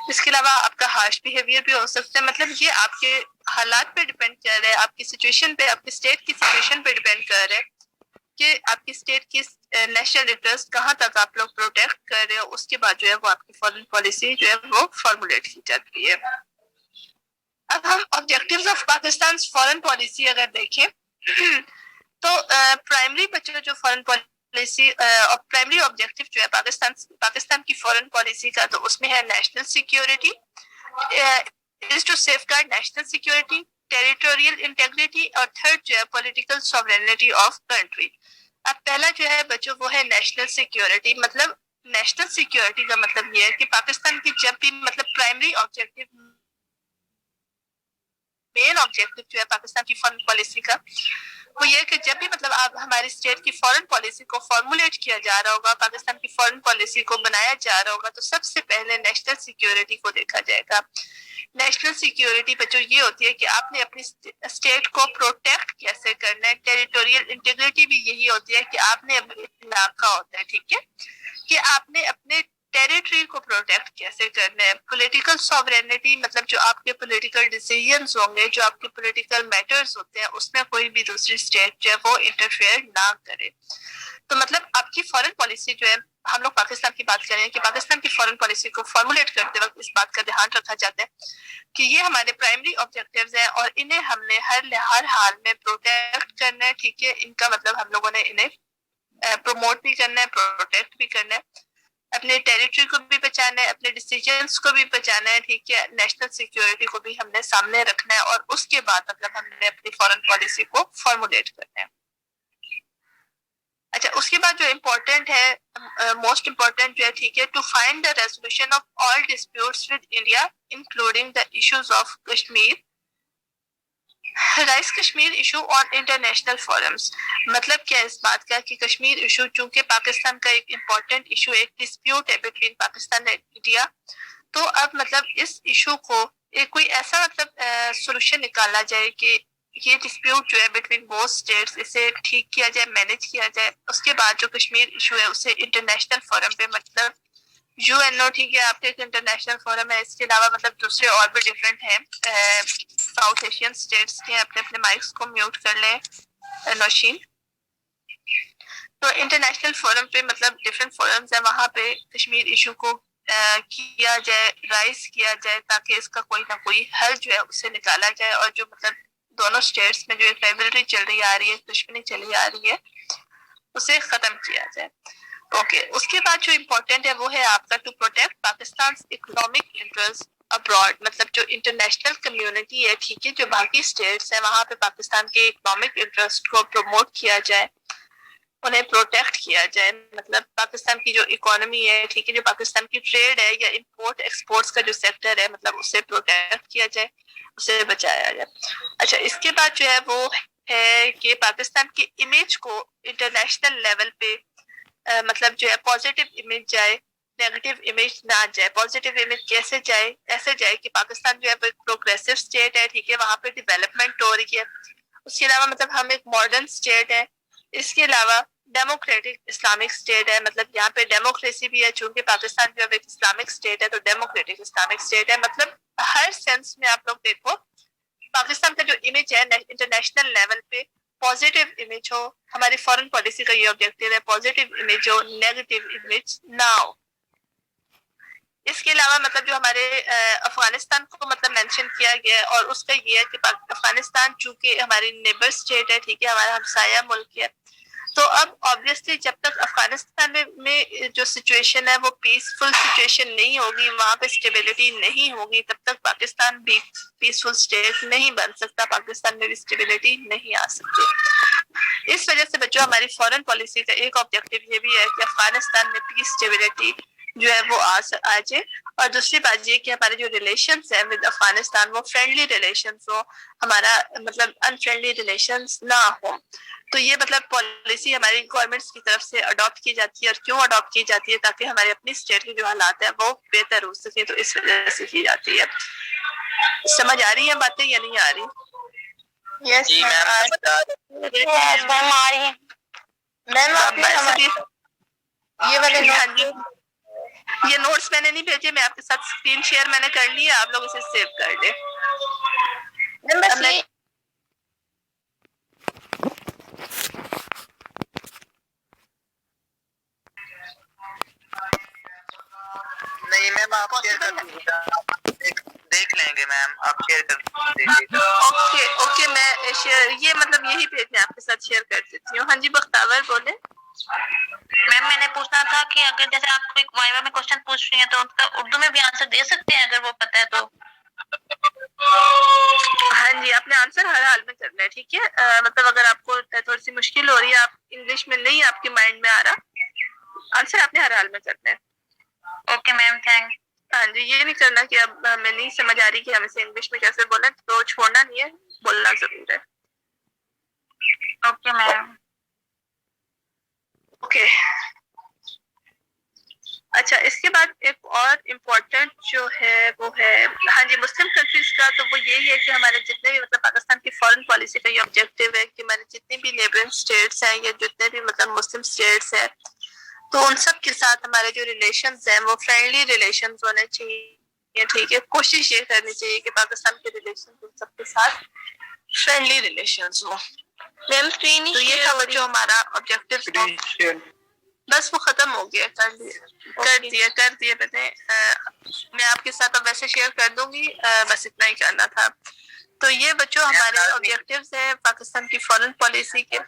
इसके अलावा आपका हार्श बिहेवियर भी हो सकता है। मतलब ये आपके हालात पे डिपेंड कर रहा है, आपकी सिचुएशन पे, आपकी स्टेट की सिचुएशन पे डिपेंड कर रहा है कि आपकी स्टेट की नेशनल इंटरेस्ट कहाँ तक आप लोग प्रोटेक्ट कर रहे हो। उसके बाद जो है वो आपकी फॉरेन पॉलिसी जो है वो फॉर्मुलेट की जाती है। अब हम objectives of Pakistan foreign policy अगर देखें तो प्राइमरी बच्चों जो फॉरेन पॉलिसी और प्राइमरी ऑब्जेक्टिव जो है पाकिस्तान की फॉरेन पॉलिसी का, तो उसमें है national security, is to safeguard national security, territorial integrity, और थर्ड जो है पॉलिटिकल सॉवरेनिटी ऑफ कंट्री। अब पहला जो है बच्चों वो है नेशनल सिक्योरिटी। मतलब नेशनल सिक्योरिटी का मतलब ये है कि पाकिस्तान की जब भी मतलब प्राइमरी ऑब्जेक्टिव मेन ऑब्जेक्टिव जो है पाकिस्तान की फॉरेन पॉलिसी का, वो ये है कि जब भी मतलब आप हमारी स्टेट की फॉरेन पॉलिसी को फॉर्मुलेट किया जा रहा होगा, पाकिस्तान की फॉरेन पॉलिसी को बनाया जा रहा होगा, तो सबसे पहले नेशनल सिक्योरिटी को देखा जाएगा। नेशनल सिक्योरिटी पर जो ये होती है कि आपने अपनी स्टेट को प्रोटेक्ट कैसे करना है। टेरिटोरियल इंटीग्रिटी भी यही होती है कि आपने अपना इलाका होता है, ठीक है, कि आपने अपने टेरिटरी को प्रोटेक्ट कैसे करना है। पॉलिटिकल सॉवरेनिटी मतलब जो आपके पॉलिटिकल डिसीजंस होंगे, जो आपके पॉलिटिकल मैटर्स होते हैं, उसमें कोई भी दूसरी स्टेट जो है वो इंटरफेयर ना करे। तो मतलब आपकी फॉरेन पॉलिसी जो है, हम लोग पाकिस्तान की बात करें कि पाकिस्तान की फॉरेन पॉलिसी को फॉर्मुलेट करते वक्त इस बात का ध्यान रखा जाता है कि ये हमारे प्राइमरी ऑब्जेक्टिव्स हैं और इन्हें हमने हर हाल में प्रोटेक्ट करना है, ठीक है। इनका मतलब हम लोगों ने इन्हें प्रमोट भी करना है, प्रोटेक्ट भी करना है, अपने टेरिटरी को भी बचाना है, अपने डिसीजंस को भी बचाना है, ठीक है। नेशनल सिक्योरिटी को भी हमने सामने रखना है और उसके बाद मतलब हमने अपनी फॉरेन पॉलिसी को फॉर्मुलेट करना है। अच्छा, उसके बाद जो इम्पोर्टेंट है, मोस्ट इम्पोर्टेंट जो है, ठीक है, to find the resolution of all disputes with India including the issues of Kashmir, raise Kashmir issue on international forums. मतलब क्या है इस बात का कि कश्मीर इशू चूंकि पाकिस्तान का एक इम्पोर्टेंट इशू, एक डिस्प्यूट है बिटवीन पाकिस्तान एंड इंडिया, तो अब मतलब इस इशू को एक कोई ऐसा मतलब सोल्यूशन निकाला जाए कि ये डिस्प्यूट जो है बिटवीन बोथ स्टेट्स, इसे ठीक किया जाए, मैनेज किया जाए। उसके बाद जो कश्मीर इशू है उसे इंटरनेशनल फोरम पे मतलब यूएनओ, ठीक है, आपके एक इंटरनेशनल फोरम है, इसके अलावा मतलब दूसरे और भी डिफरेंट हैं साउथ एशियन स्टेट्स के। अपने अपने माइक्स को म्यूट कर लें नौशीन। तो इंटरनेशनल फोरम पे मतलब डिफरेंट फोरम्स है, वहां पे कश्मीर इशू को किया जाए, राइज किया जाए, ताकि इसका कोई ना कोई हल जो है उसे निकाला जाए और जो मतलब दोनों स्टेट्स में जो एक राइवलरी चल रही आ रही है, दुश्मनी चली आ रही है, उसे खत्म किया जाए। ओके, उसके बाद जो इम्पोर्टेंट है वो है आपका to protect Pakistan economic interest abroad. मतलब जो इंटरनेशनल कम्युनिटी है, ठीक है, जो बाकी स्टेट्स है, वहां पे पाकिस्तान के इकोनॉमिक इंटरेस्ट को प्रमोट किया जाए, उन्हें प्रोटेक्ट किया जाए। मतलब पाकिस्तान की जो इकोनॉमी है, ठीक है, जो पाकिस्तान की ट्रेड है या इंपोर्ट एक्सपोर्ट्स का जो सेक्टर है, मतलब उसे प्रोटेक्ट किया जाए, उसे बचाया जाए। अच्छा, इसके बाद जो है वो है कि पाकिस्तान की इमेज को इंटरनेशनल लेवल पे मतलब जो है पॉजिटिव इमेज जाए, नेगेटिव इमेज ना जाए। पॉजिटिव इमेज कैसे जाए? ऐसे जाए कि पाकिस्तान जो है प्रोग्रेसिव स्टेट है, ठीक है, वहां पे डेवलपमेंट हो रही है। उसके अलावा मतलब हम एक मॉडर्न स्टेट है। इसके अलावा डेमोक्रेटिक इस्लामिक स्टेट है, मतलब यहाँ पे डेमोक्रेसी भी है, चूंकि पाकिस्तान जो है एक इस्लामिक स्टेट है, तो डेमोक्रेटिक इस्लामिक स्टेट है। मतलब हर सेंस में आप लोग देखो पाकिस्तान का जो इमेज है इंटरनेशनल लेवल पे पॉजिटिव इमेज हो। हमारी फॉरेन पॉलिसी का ये ऑब्जेक्टिव है, पॉजिटिव इमेज हो, नेगेटिव इमेज ना हो। इसके अलावा मतलब जो हमारे अफगानिस्तान को मतलब मेंशन किया गया है, और उसका ये है कि अफगानिस्तान चूंकि हमारी नेबर स्टेट है, ठीक है, हमारा हमसाया मुल्क है, तो अब ऑब्वियसली जब तक अफगानिस्तान में जो सिचुएशन है वो पीसफुल सिचुएशन नहीं होगी, वहां पे स्टेबिलिटी नहीं होगी, तब तक पाकिस्तान भी पीसफुल स्टेट नहीं बन सकता, पाकिस्तान में भी स्टेबिलिटी नहीं आ सकती। इस वजह से बच्चों हमारी फॉरेन पॉलिसी का एक ऑब्जेक्टिव ये भी है कि अफगानिस्तान में पीस स्टेबिलिटी जो है वो आ जाए। और दूसरी बात ये कि हमारे जो रिलेशंस है विद अफगानिस्तान वो फ्रेंडली रिलेशंस हो, हमारा मतलब अनफ्रेंडली रिलेशंस ना हो। तो ये मतलब पॉलिसी हमारी गवर्नमेंट्स की तरफ से अडॉप्ट की जाती है। और क्यों अडॉप्ट की जाती है? ताकि हमारे अपनी स्टेट के जो हालात है वो बेहतर हो सके, तो इस वजह से की जाती है। समझ आ रही है बातें या नहीं आ रही? यस मैम, आ रही है मैम। आपने ये वाले ये नोट्स मैंने नहीं भेजे, मैं आपके साथ स्क्रीन शेयर मैंने कर लिया, आप लोग इसे सेव कर ले। नहीं मैम, आप शेयर कर दीजिएगा, देख लेंगे मैम, आप शेयर कर दीजिएगा। ओके ओके, मैं शेयर ये मतलब यही पेज में आपके साथ शेयर कर देती हूँ। हाँ जी, बख्तावर बोले। मैम मैंने पूछना था कि अगर जैसे आपको एक वाइवा में क्वेश्चन पूछ रही है तो उसका उर्दू में भी आंसर दे सकते हैं अगर वो पता है तो? हाँ जी, आपने आंसर हर हाल में करना है, ठीक है। मतलब अगर आपको थोड़ी सी मुश्किल हो रही है, आप इंग्लिश में नहीं आपके माइंड में आ रहा, आंसर आपने हर हाल में करना है। Okay ma'am, thanks. हाँ जी। ये नहीं करना कि अब हमें नहीं समझ आ रही कि हम इसे इंग्लिश में कैसे बोलें, तो छोड़ना नहीं है, बोलना जरूर है। Okay ma'am. ओके। अच्छा, इसके बाद एक और इम्पोर्टेंट जो है वो है, हाँ जी, मुस्लिम कंट्रीज का, तो वो यही है कि हमारे जितने भी मतलब पाकिस्तान की फॉरेन पॉलिसी का ये ऑब्जेक्टिव है कि हमारे जितने भी नेबरिंग स्टेट्स हैं या जितने भी मतलब मुस्लिम स्टेट्स हैं, तो उन सब के साथ हमारे जो रिलेशंस हैं वो फ्रेंडली रिलेशंस होने चाहिए, ठीक है। कोशिश ये करनी चाहिए कि पाकिस्तान के रिलेशन उन सबके साथ फ्रेंडली रिलेशंस हो। मैम स्क्रीन तो ये था जो हमारा ऑब्जेक्टिव, बस वो खत्म हो गया, कर दिया मैंने। मैं आपके साथ अब वैसे शेयर कर दूंगी, बस इतना ही करना था। तो ये बच्चों हमारे ऑब्जेक्टिव्स हैं पाकिस्तान की फॉरेन पॉलिसी के।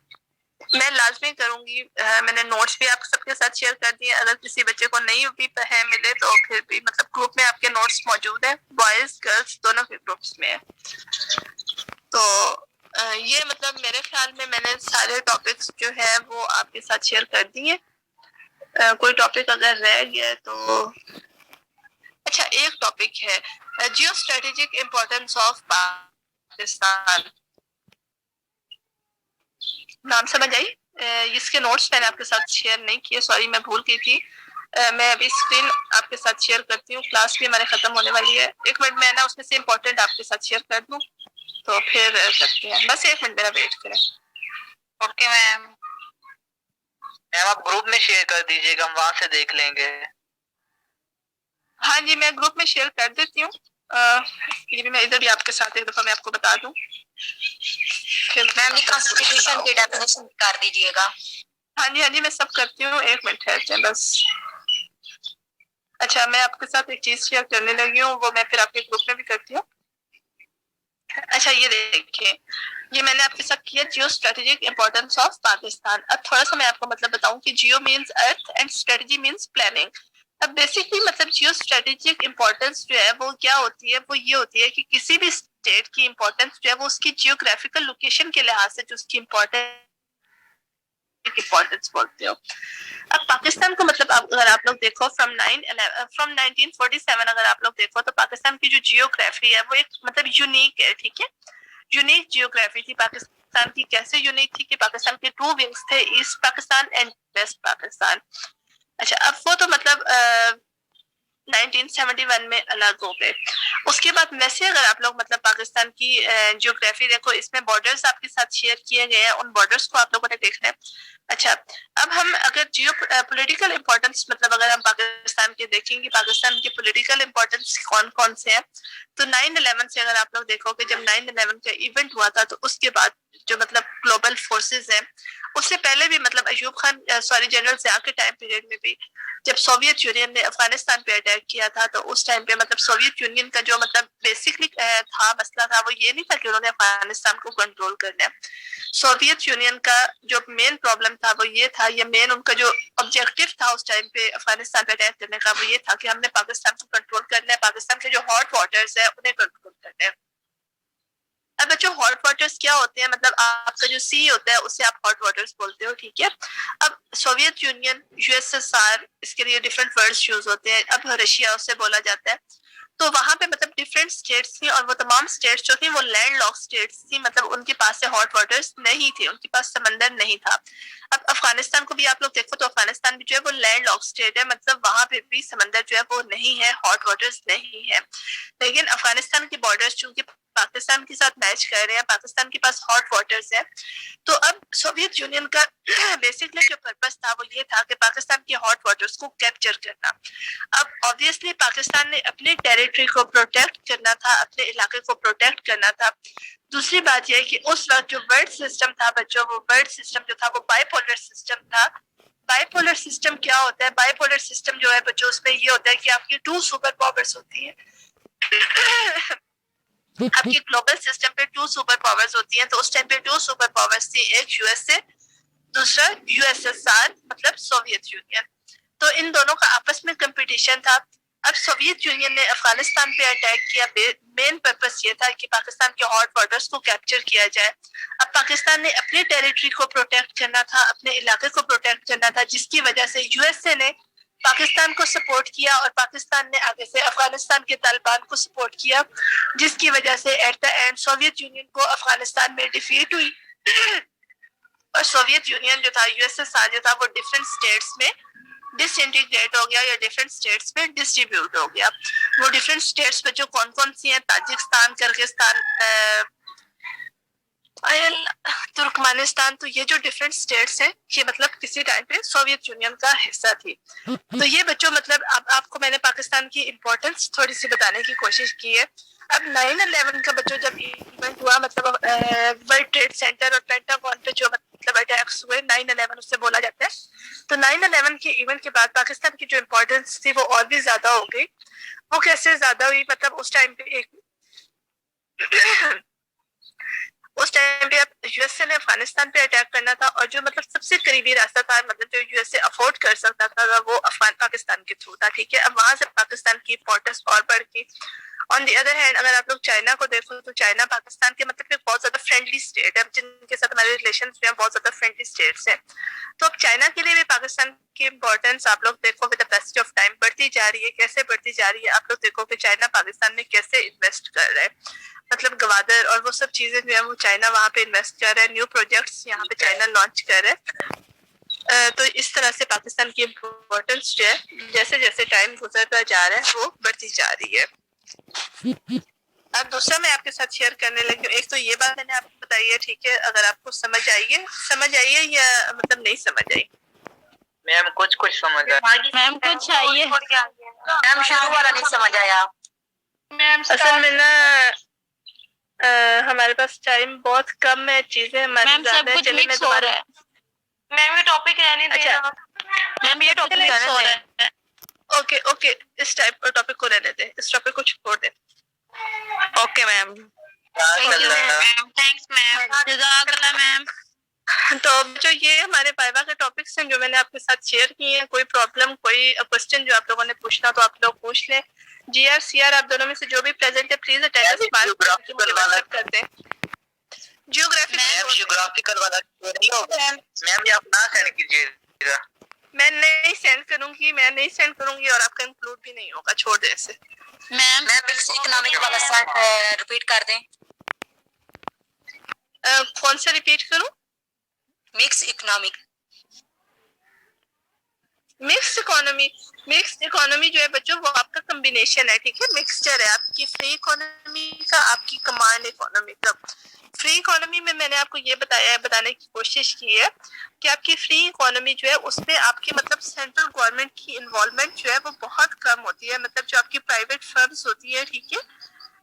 मैं लाजमी करूंगी, मैंने नोट्स भी आप सबके साथ शेयर कर दिए, अगर किसी बच्चे को नहीं भी है मिले तो फिर भी मतलब ग्रुप में आपके नोट्स मौजूद है, बॉयज गर्ल्स दोनों के ग्रुप्स में है। तो ये मतलब मेरे ख्याल में मैंने सारे टॉपिक्स जो है वो आपके साथ शेयर कर दिए। कोई टॉपिक अगर रह गया तो, अच्छा एक टॉपिक है geo strategic importance of Pakistan, नाम समझ आई? इसके नोट्स मैंने आपके साथ शेयर नहीं किए, सॉरी मैं भूल गई थी। मैं अभी स्क्रीन आपके साथ शेयर करती हूँ, क्लास भी हमारे खत्म होने वाली है। एक मिनट मैं ना उसमें से इम्पोर्टेंट आपके साथ शेयर कर दूँ तो फिर करते हैं, बस एक मिनट मेरा वेट करें। Okay ma'am. मैम आप ग्रुप में शेयर कर दीजिएगा, हम वहां से देख लेंगे। हाँ जी, मैं ग्रुप में शेयर कर देती हूँ। ये भी मैं इधर भी आपके साथ एक दफा मैं आपको बता दूं। मैम ये कॉन्स्टिट्यूशन की डेफिनेशन कर दीजिएगा। हाँ जी मैं सब करती हूँ, एक मिनट ठहरते हैं बस। अच्छा, मैं आपके साथ एक चीज शेयर करने लगी हूँ, वो मैं फिर आपके ग्रुप में भी करती हूँ। अच्छा ये देखिए, ये मैंने आपके साथ किया geo strategic importance of Pakistan. अब थोड़ा सा मैं आपको मतलब बताऊं कि geo means earth and strategy means planning. अब बेसिकली मतलब जियो स्ट्रेटेजिक इंपॉर्टेंस जो है वो क्या होती है, वो ये होती है कि किसी भी स्टेट की इंपॉर्टेंस जो है वो उसकी जियोग्राफिकल लोकेशन के लिहाज से जो उसकी इंपॉर्टेंस बोलते हो। अब पाकिस्तान को मतलब अगर आप लोग देखो फ्रॉम 1947 अगर आप लोग देखो तो पाकिस्तान की जो जियोग्राफी है वो एक मतलब यूनिक है, ठीक है। यूनिक जियोग्राफी थी पाकिस्तान की। कैसे यूनिक थी कि पाकिस्तान के 2 विंग्स थे, east Pakistan and west Pakistan. अच्छा, अब वो तो मतलब 1971 में अलग हो गए। उसके बाद वैसे अगर आप लोग मतलब पाकिस्तान की जियोग्राफी देखो, इसमें बॉर्डर्स आपके साथ शेयर किए गए हैं, उन बॉर्डर्स को आप लोगों ने देखना है। अच्छा, अब हम अगर जियो पॉलिटिकल इंपॉर्टेंस मतलब अगर हम पाकिस्तान के देखेंगे, पाकिस्तान के पॉलिटिकल इंपॉर्टेंस कौन कौन से हैं, तो 9/11 से अगर आप लोग देखोगे, जब 9/11 का इवेंट हुआ था तो उसके बाद जो मतलब ग्लोबल फोर्सेस हैं, उससे पहले भी मतलब अयूब खान जनरल ज़िया के टाइम पीरियड में भी जब सोवियत यूनियन ने अफगानिस्तान पे अटैक किया था, तो उस टाइम पे मतलब सोवियत यूनियन का जो मतलब बेसिकली था मसला था वो ये नहीं था कि उन्होंने अफगानिस्तान को कंट्रोल करना है। सोवियत यूनियन का जो मेन प्रॉब्लम था वो ये था, ये मेन उनका जो ऑब्जेक्टिव था उस टाइम पे अफगानिस्तान पे अटैक करने का, वो ये था कि हमने पाकिस्तान को कंट्रोल करना है, पाकिस्तान के जो हॉट वाटर्स है उन्हें कंट्रोल करना है। अब बच्चों हॉट वाटर्स क्या होते हैं, मतलब आपका जो सी होता है उसे आप हॉट वाटर्स बोलते हो, ठीक है। अब सोवियत यूनियन, यूएसएसआर, इसके लिए डिफरेंट वर्ड्स यूज होते हैं। अब रशिया उसे बोला जाता है। तो वहां पे मतलब डिफरेंट स्टेट्स थी और वो तमाम स्टेट्स जो थी वो लैंड लॉक स्टेट्स थी, मतलब उनके पास से हॉट वाटर्स नहीं थे, उनके पास समंदर नहीं था। अब अफगानिस्तान को भी आप लोग देखो तो अफगानिस्तान भी जो है वो लैंड लॉक स्टेट है, मतलब वहां पे भी समंदर जो है वो नहीं है, हॉट वाटर्स नहीं है। लेकिन अफगानिस्तान के बॉर्डर्स चूंकि पाकिस्तान के साथ मैच कर रहे हैं, पाकिस्तान के पास हॉट वाटर्स है। तो अब सोवियत यूनियन का बेसिकली जो पर्पस था वो ये था कि पाकिस्तान के हॉट वाटर्स को कैप्चर करना। अब ऑब्वियसली पाकिस्तान ने अपने टेरिटरी को प्रोटेक्ट करना था, अपने इलाके को प्रोटेक्ट करना था। दूसरी बात यह है कि उस वक्त जो वर्ल्ड सिस्टम था बच्चों, वो वर्ल्ड सिस्टम जो था वो बाइपोलर सिस्टम था। बाइपोलर सिस्टम क्या होता है? बाइपोलर सिस्टम जो है बच्चों उसमें ये होता है कि आपकी 2 सुपर पावर्स होती है। आपकी ग्लोबल सिस्टम पे 2 सुपर पावर्स होती हैं, तो उस टाइम पे 2 सुपर पावर्स थी, एक यूएसए, दूसरा यूएसएसआर मतलब सोवियत यूनियन। तो इन दोनों का आपस में कंपटीशन था। अब सोवियत यूनियन ने अफगानिस्तान पे अटैक किया, मेन पर्पस ये था कि पाकिस्तान के हॉट वाटर्स को कैप्चर किया जाए। अब पाकिस्तान ने अपनी टेरिटरी को प्रोटेक्ट करना था, अपने इलाके को प्रोटेक्ट करना था, जिसकी वजह से यूएसए ने पाकिस्तान को सपोर्ट किया और पाकिस्तान ने आगे से अफगानिस्तान के तालिबान को सपोर्ट किया, जिसकी वजह से at the end Soviet union को अफगानिस्तान में डिफीट हुई और सोवियत यूनियन जो था, यूएसएसआर जो था, वो डिफरेंट स्टेट्स में डिसइंटीग्रेट हो गया या डिफरेंट स्टेट्स में डिस्ट्रीब्यूट हो गया। वो डिफरेंट स्टेट्स में जो कौन कौन सी हैं, ताजिकिस्तान, किर्गिस्तान, तुर्कमेनिस्तान, तो ये जो डिफरेंट स्टेट्स हैं ये मतलब किसी टाइम पे सोवियत यूनियन का हिस्सा थी। तो ये बच्चों मतलब अब आपको मैंने पाकिस्तान की इम्पोर्टेंस थोड़ी सी बताने की कोशिश की है। अब 9/11 का बच्चों जब इवेंट हुआ, मतलब वर्ल्ड ट्रेड सेंटर और पेंटागन पे जो मतलब अटैक्स हुए, 9/11 उससे बोला जाता है। तो 9/11 के इवेंट के बाद पाकिस्तान की जो इम्पोर्टेंस थी वो और भी ज्यादा हो गई। वो कैसे ज्यादा हुई, मतलब उस टाइम पे यूएसए ने अफगानिस्तान पे अटैक करना था और जो मतलब सबसे करीबी रास्ता था, मतलब जो यूएसए अफोर्ड कर सकता था, वो पाकिस्तान के थ्रू था। ठीक है, अब वहां से पाकिस्तान की इम्पोर्टेंस और बढ़ गई। ऑन दी अदर हैंड अगर आप लोग चाइना को देखो तो चाइना पाकिस्तान के मतलब एक बहुत ज्यादा फ्रेंडली स्टेट है, जिनके साथ हमारे रिलेशन जो है बहुत ज्यादा फ्रेंडली स्टेट्स हैं। तो अब चाइना के लिए भी पाकिस्तान की इम्पोर्टेंस आप लोग देखो with the passage of time बढ़ती जा रही है। कैसे बढ़ती जा रही है, आप लोग देखो कि चाइना पाकिस्तान में कैसे इन्वेस्ट कर रहा है, मतलब गवादर और वो सब चीजें जो है वो चाइना वहाँ पे इन्वेस्ट कर रहा है, न्यू प्रोजेक्ट्स यहाँ पे चाइना लॉन्च कर रहा है। तो इस तरह से पाकिस्तान की इम्पोर्टेंस जो है जैसे जैसे टाइम गुजरता जा रहा है वो बढ़ती जा रही है। अब दूसरा मैं आपके साथ शेयर करने लगी हूँ। एक तो ये बात मैंने आपको बताई है, ठीक है, अगर आपको समझ आई या मतलब नहीं समझ आई। मैम कुछ समझ आया। मैम कुछ आइए। मैम शुरू वाला नहीं समझ आया। मैम असल में ना हमारे पास टाइम बहुत कम है, चीजें हमारी मैम सब ज्यादा कुछ चले। मैं मिक्स हो दोबारा रहा है। मैम ये टॉपिक रहने दे अच्छा। ना। मैम ये टॉपिक मिक्स हो रहा है। ओके इस टाइप टॉपिक को रहने दे, इस टॉपिक को छोड़ दे। Okay ma'am, ma'am thanks ma'am, जज़ाकल्लाह मैम। तो जो ये हमारे वाइवा के टॉपिक्स हैं जो मैंने आपके साथ शेयर किए हैं, कोई प्रॉब्लम, कोई क्वेश्चन जो आप लोगों ने पूछना तो आप लोग पूछ लें। जीआर सीआर आप दोनों में से जो भी प्रेजेंट है प्लीज अटेंडेंस मार्क कर दें। जियोग्राफिकल वाला नहीं होगा मैम, ये आप ना सेंड कीजिएगा। मैं नहीं सेंड करूंगी और आपका इंक्लूड भी नहीं होगा, छोड़ दे इसे। मैम इकोनॉमिक वाला रिपीट कर दें। कौन सा रिपीट करूं? Mix economic. मिक्स्ड इकोनॉमी जो है बच्चों वो आपका कॉम्बिनेशन है, ठीक है, मिक्सचर है आपकी फ्री इकोनॉमी का, आपकी कमांड इकोनॉमी का। फ्री इकोनॉमी में मैंने आपको ये बताने की कोशिश की है कि आपकी फ्री इकोनॉमी जो है उसमें आपकी मतलब सेंट्रल गवर्नमेंट की इन्वॉल्वमेंट जो है वो बहुत कम होती है। मतलब जो आपकी प्राइवेट फर्म्स होती है, ठीक है,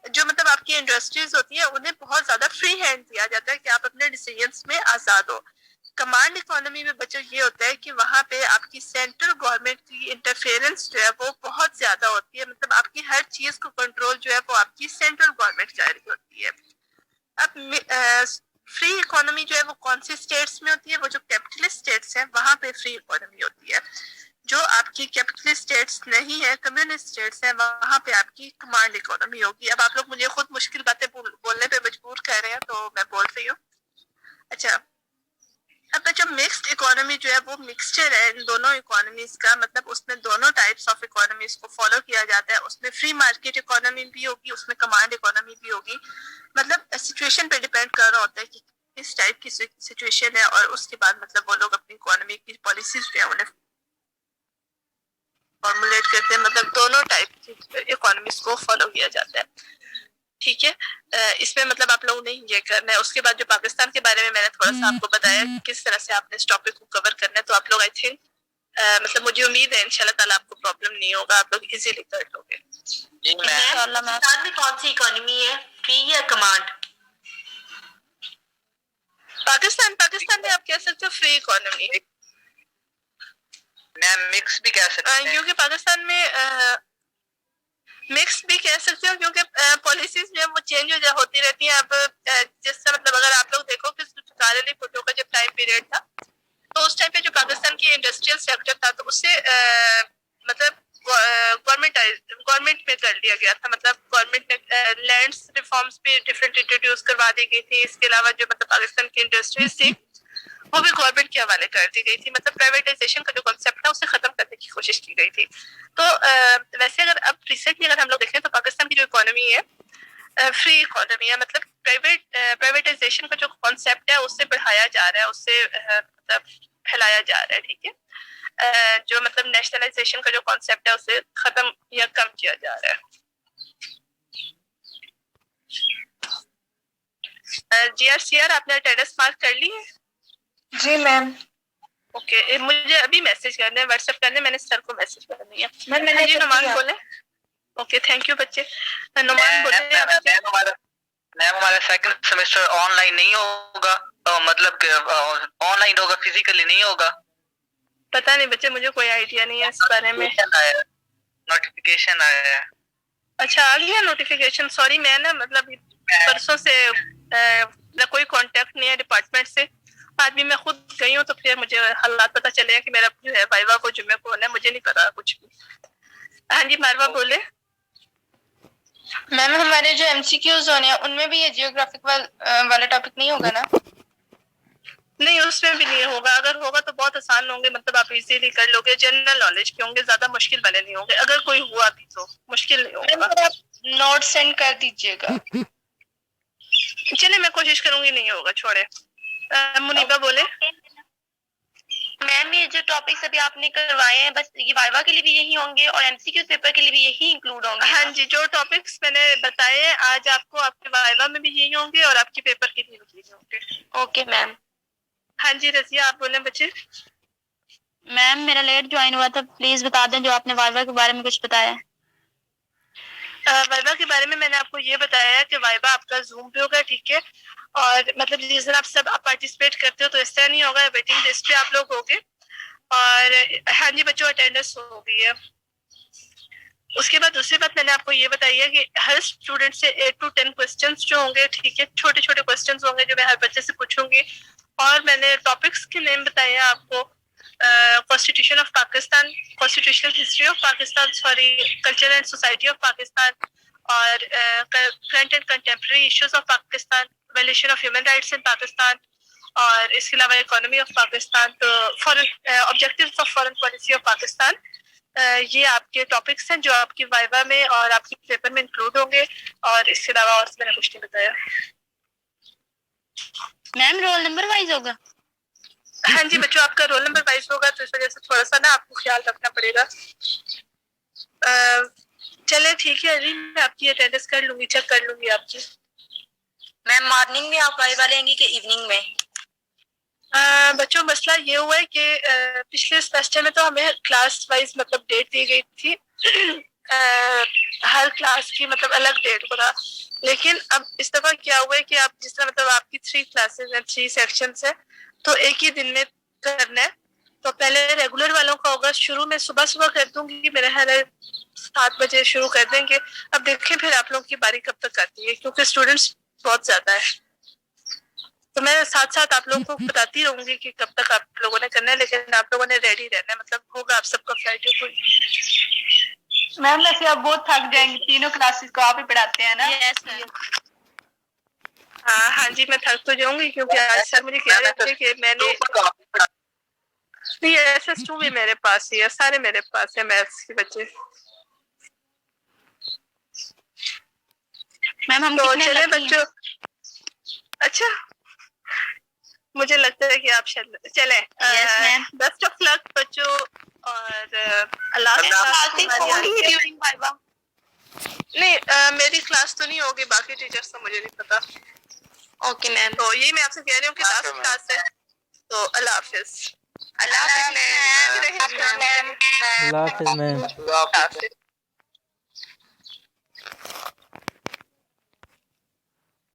जो मतलब आपकी इंडस्ट्रीज होती है, उन्हें बहुत ज्यादा फ्री हैंड दिया जाता है कि आप अपने डिसीजंस में आजाद हो। कमांड इकोनॉमी में बच्चों ये होता है कि वहां पे आपकी सेंट्रल गवर्नमेंट की इंटरफेरेंस जो है वो बहुत ज्यादा होती है। मतलब आपकी हर चीज को कंट्रोल जो है वो आपकी सेंट्रल गवर्नमेंट कर रही होती है। अब फ्री इकोनॉमी जो है वो कौन सी स्टेट्स में होती है? वो जो कैपिटलिस्ट स्टेट्स हैं वहां पे फ्री इकोनॉमी होती है। जो आपकी कैपिटलिस्ट स्टेट्स नहीं है, कम्युनिस्ट स्टेट्स हैं, वहां पे आपकी कमांड इकोनॉमी होगी। अब आप लोग मुझे खुद मुश्किल बातें बोलने पे मजबूर कर रहे हैं तो मैं बोल रही हूँ। अच्छा, अब जो मिक्स्ड इकोनॉमी जो है वो मिक्सचर है इन दोनों इकोनॉमीज का। मतलब उसमें दोनों टाइप्स ऑफ इकोनॉमीज को फॉलो किया जाता है। उसमें फ्री मार्केट इकोनॉमी भी होगी, उसमें कमांड इकोनॉमी भी होगी। मतलब सिचुएशन पे डिपेंड कर रहा होता है कि किस टाइप की सिचुएशन है और उसके बाद मतलब वो लोग अपनी इकोनॉमी की पॉलिसीज जो है उन्हें फॉर्मुलेट करते हैं। मतलब दोनों टाइप की इकोनॉमीज को फॉलो किया जाता है, ठीक है। इसमें मतलब आप लोगों ने ये करना है। उसके बाद जो पाकिस्तान के बारे में मैंने थोड़ा सा आपको बताया किस तरह से आपने इस टॉपिक को कवर करना है, तो आप लोग आई थिंक मतलब मुझे उम्मीद है इंशाल्लाह ताला आपको प्रॉब्लम नहीं होगा, आप लोग इजीली कर लोगे। जी मैम। पाकिस्तान में कौन सी इकोनॉमी है, फ्री या कमांड? पाकिस्तान में आप कह सकते हो फ्री इकोनॉमी, मैम मिक्स भी कह सकते हैं क्योंकि पाकिस्तान में मिक्स भी कह सकते हो क्योंकि पॉलिसीज जो है वो चेंज होती रहती हैं। अब जिससे मतलब अगर आप लोग देखो कि जुल्फ़िकार भुट्टो का जब टाइम पीरियड था तो उस टाइम पे जो पाकिस्तान की इंडस्ट्रियल सेक्टर था तो उससे मतलब गवर्नमेंट में कर लिया गया था। मतलब गवर्नमेंट ने लैंड्स रिफॉर्म्स भी डिफरेंट इंट्रोड्यूस करवा दी गई थी। इसके अलावा जो मतलब पाकिस्तान की इंडस्ट्रीज थी वो भी गवर्नमेंट के हवाले कर दी गई थी। मतलब प्राइवेटाइजेशन का जो कॉन्सेप्ट था उसे खत्म करने की कोशिश की गई थी। तो वैसे अगर अब रिसेंटली अगर हम लोग देखें तो पाकिस्तान की जो इकोनॉमी है फ्री इकोनॉमी है। मतलब प्राइवेटाइजेशन का जो कॉन्सेप्ट है उससे बढ़ाया जा रहा है, उससे मतलब फैलाया जा रहा है। ठीक है, जो मतलब नेशनलाइजेशन का जो कॉन्सेप्ट है उसे खत्म या कम किया जा रहा है। जीआरसीआर आपने अटेंडेंस मार्क कर ली है? जी मैम। ओके, मुझे अभी मैसेज करने, व्हाट्सएप करने, मैंने सर को मैसेज करनी है। मैम मैंने जी कर नुमान दिया। बोले। ओके, थैंक यू बच्चे। नुमान बोले। मैम हमारा सेकंड सेमेस्टर ऑनलाइन नहीं होगा, मतलब ऑनलाइन होगा, फिजिकली नहीं होगा। पता नहीं बच्चे, मुझे कोई आइडिया नहीं है इस बारे में। नोटिफिकेशन आया है। अच्छा, आ गया नोटिफिकेशन? सॉरी, मैं ना मतलब परसों से कोई कांटेक्ट नहीं है डिपार्टमेंट से। आज भी मैं खुद गई हूँ तो फिर मुझे हालात पता चले कि मेरा जो है वाइवा को जुम्मे को होना है, मुझे नहीं पता कुछ भी। हाँ जी मारवा बोले। मैम हमारे जो एमसीक्यूज होने हैं उनमें भी ये जियोग्राफिक वाला टॉपिक नहीं होगा ना? नहीं, उसमें भी नहीं होगा। अगर होगा तो बहुत आसान होंगे, मतलब आप इजीली कर लोगे, जनरल नॉलेज के होंगे, ज्यादा मुश्किल बने नहीं होंगे। अगर कोई हुआ भी तो मुश्किल नहीं होगा। मैम आप नोट सेंड कर दीजिएगा। चले, मैं कोशिश करूंगी, नहीं होगा, छोड़े। मुनीबा बोले। मैम ये जो टॉपिक्स अभी आपने करवाए हैं बस ये वाइवा के लिए भी यही होंगे और एमसीक्यू पेपर के लिए भी यही इंक्लूड होंगे? हाँ जी, जो टॉपिक्स मैंने बताए हैं आज आपको, आपके वाइवा में भी यही होंगे और आपके पेपर के लिए भी यही होंगे। Okay ma'am. हाँ जी रजिया, आप बोले बच्चे। मैम मेरा लेट ज्वाइन हुआ था, प्लीज बता दें जो आपने वाइवा के बारे में कुछ बताया। वाइवा के बारे में मैंने आपको ये बताया है कि वाइवा आपका जूम पे होगा। ठीक है, और मतलब जिस दिन आप सब पार्टिसिपेट करते हो तो इस तरह नहीं होगा, वेटिंग लिस्ट पे आप लोग होगे। और हाँ जी बच्चों, अटेंडेंस हो गई है। उसके बाद दूसरी बात मैंने आपको ये बताई है कि हर स्टूडेंट से 8 to 10 क्वेश्चंस जो होंगे, ठीक है, छोटे छोटे क्वेश्चंस होंगे जो मैं हर बच्चे से पूछूंगी। और मैंने टॉपिक्स के नेम बताए हैं आपको, constitution of Pakistan, constitutional history of Pakistan, sorry, culture and society of Pakistan, और current and contemporary issues of Pakistan, violation of human rights in Pakistan, और इसके अलावा इकोनॉमी ऑफ पाकिस्तान, तो foreign objectives of foreign policy of Pakistan. ये आपके टॉपिक्स हैं जो आपकी वाइवा में और आपके पेपर में इंक्लूड होंगे। और इसके अलावा और मैंने कुछ नहीं बताया। मैम रोल नंबर वाइज होगा? हाँ जी बच्चों, आपका रोल नंबर वाइज होगा, तो इस वजह से थोड़ा सा ना आपको ख्याल रखना पड़ेगा। चले ठीक है अली, मैं आपकी अटेंडेंस कर लूंगी, चेक कर लूंगी आपकी। मैम मॉर्निंग में आप वाइवा लेंगी कि इवनिंग में? बच्चों मसला ये हुआ है कि पिछले सेमेस्टर में तो हमें क्लास वाइज मतलब डेट दी गई थी। हर क्लास की मतलब अलग डेट को था, लेकिन अब इस दफा क्या हुआ है कि आप जिस तरह मतलब आपकी 3 क्लासेस हैं, 3 सेक्शंस है, तो एक ही दिन में करना है। तो पहले रेगुलर वालों का होगा, शुरू में सुबह सुबह कर दूंगी, मेरे ख्याल 7 बजे शुरू कर देंगे। अब देखें फिर आप लोगों की बारी कब तक आती है, क्योंकि स्टूडेंट्स बहुत ज्यादा है। तो मैं साथ साथ आप लोगों को बताती रहूंगी कि कब तक आप लोगों ने करना है, लेकिन आप लोगों ने रेडी रहना है, मतलब होगा आप सबका फ्राइडे को। मैम वैसे आप बहुत थक जाएंगे, तीनों क्लासेस को आप ही पढ़ाते हैं ना? Yes ma'am. हाँ जी, मैं थक तो जाऊंगी क्योंकि आज सर मुझे कह रहे थे कि मैंने नहीं, SS2 भी मेरे पास ही है, सारे मेरे पास है मैथ्स के बच्चे। मैम हम तो कितने चले लकी हैं? बच्चों, अच्छा मुझे लगता है कि आप चले। Yes, ma'am. Best of luck बच्चों, और अल्लाह नहीं, मेरी क्लास तो नहीं होगी, बाकी टीचर्स तो मुझे नहीं पता। Okay ma'am. तो यही मैं आपसे कह रही हूँ कि लास्ट क्लास है, तो अल्लाह हाफिज। अल्लाह हाफिज़ मैम। अल्लाह हाफिज़ मैम। अल्लाह हाफिज।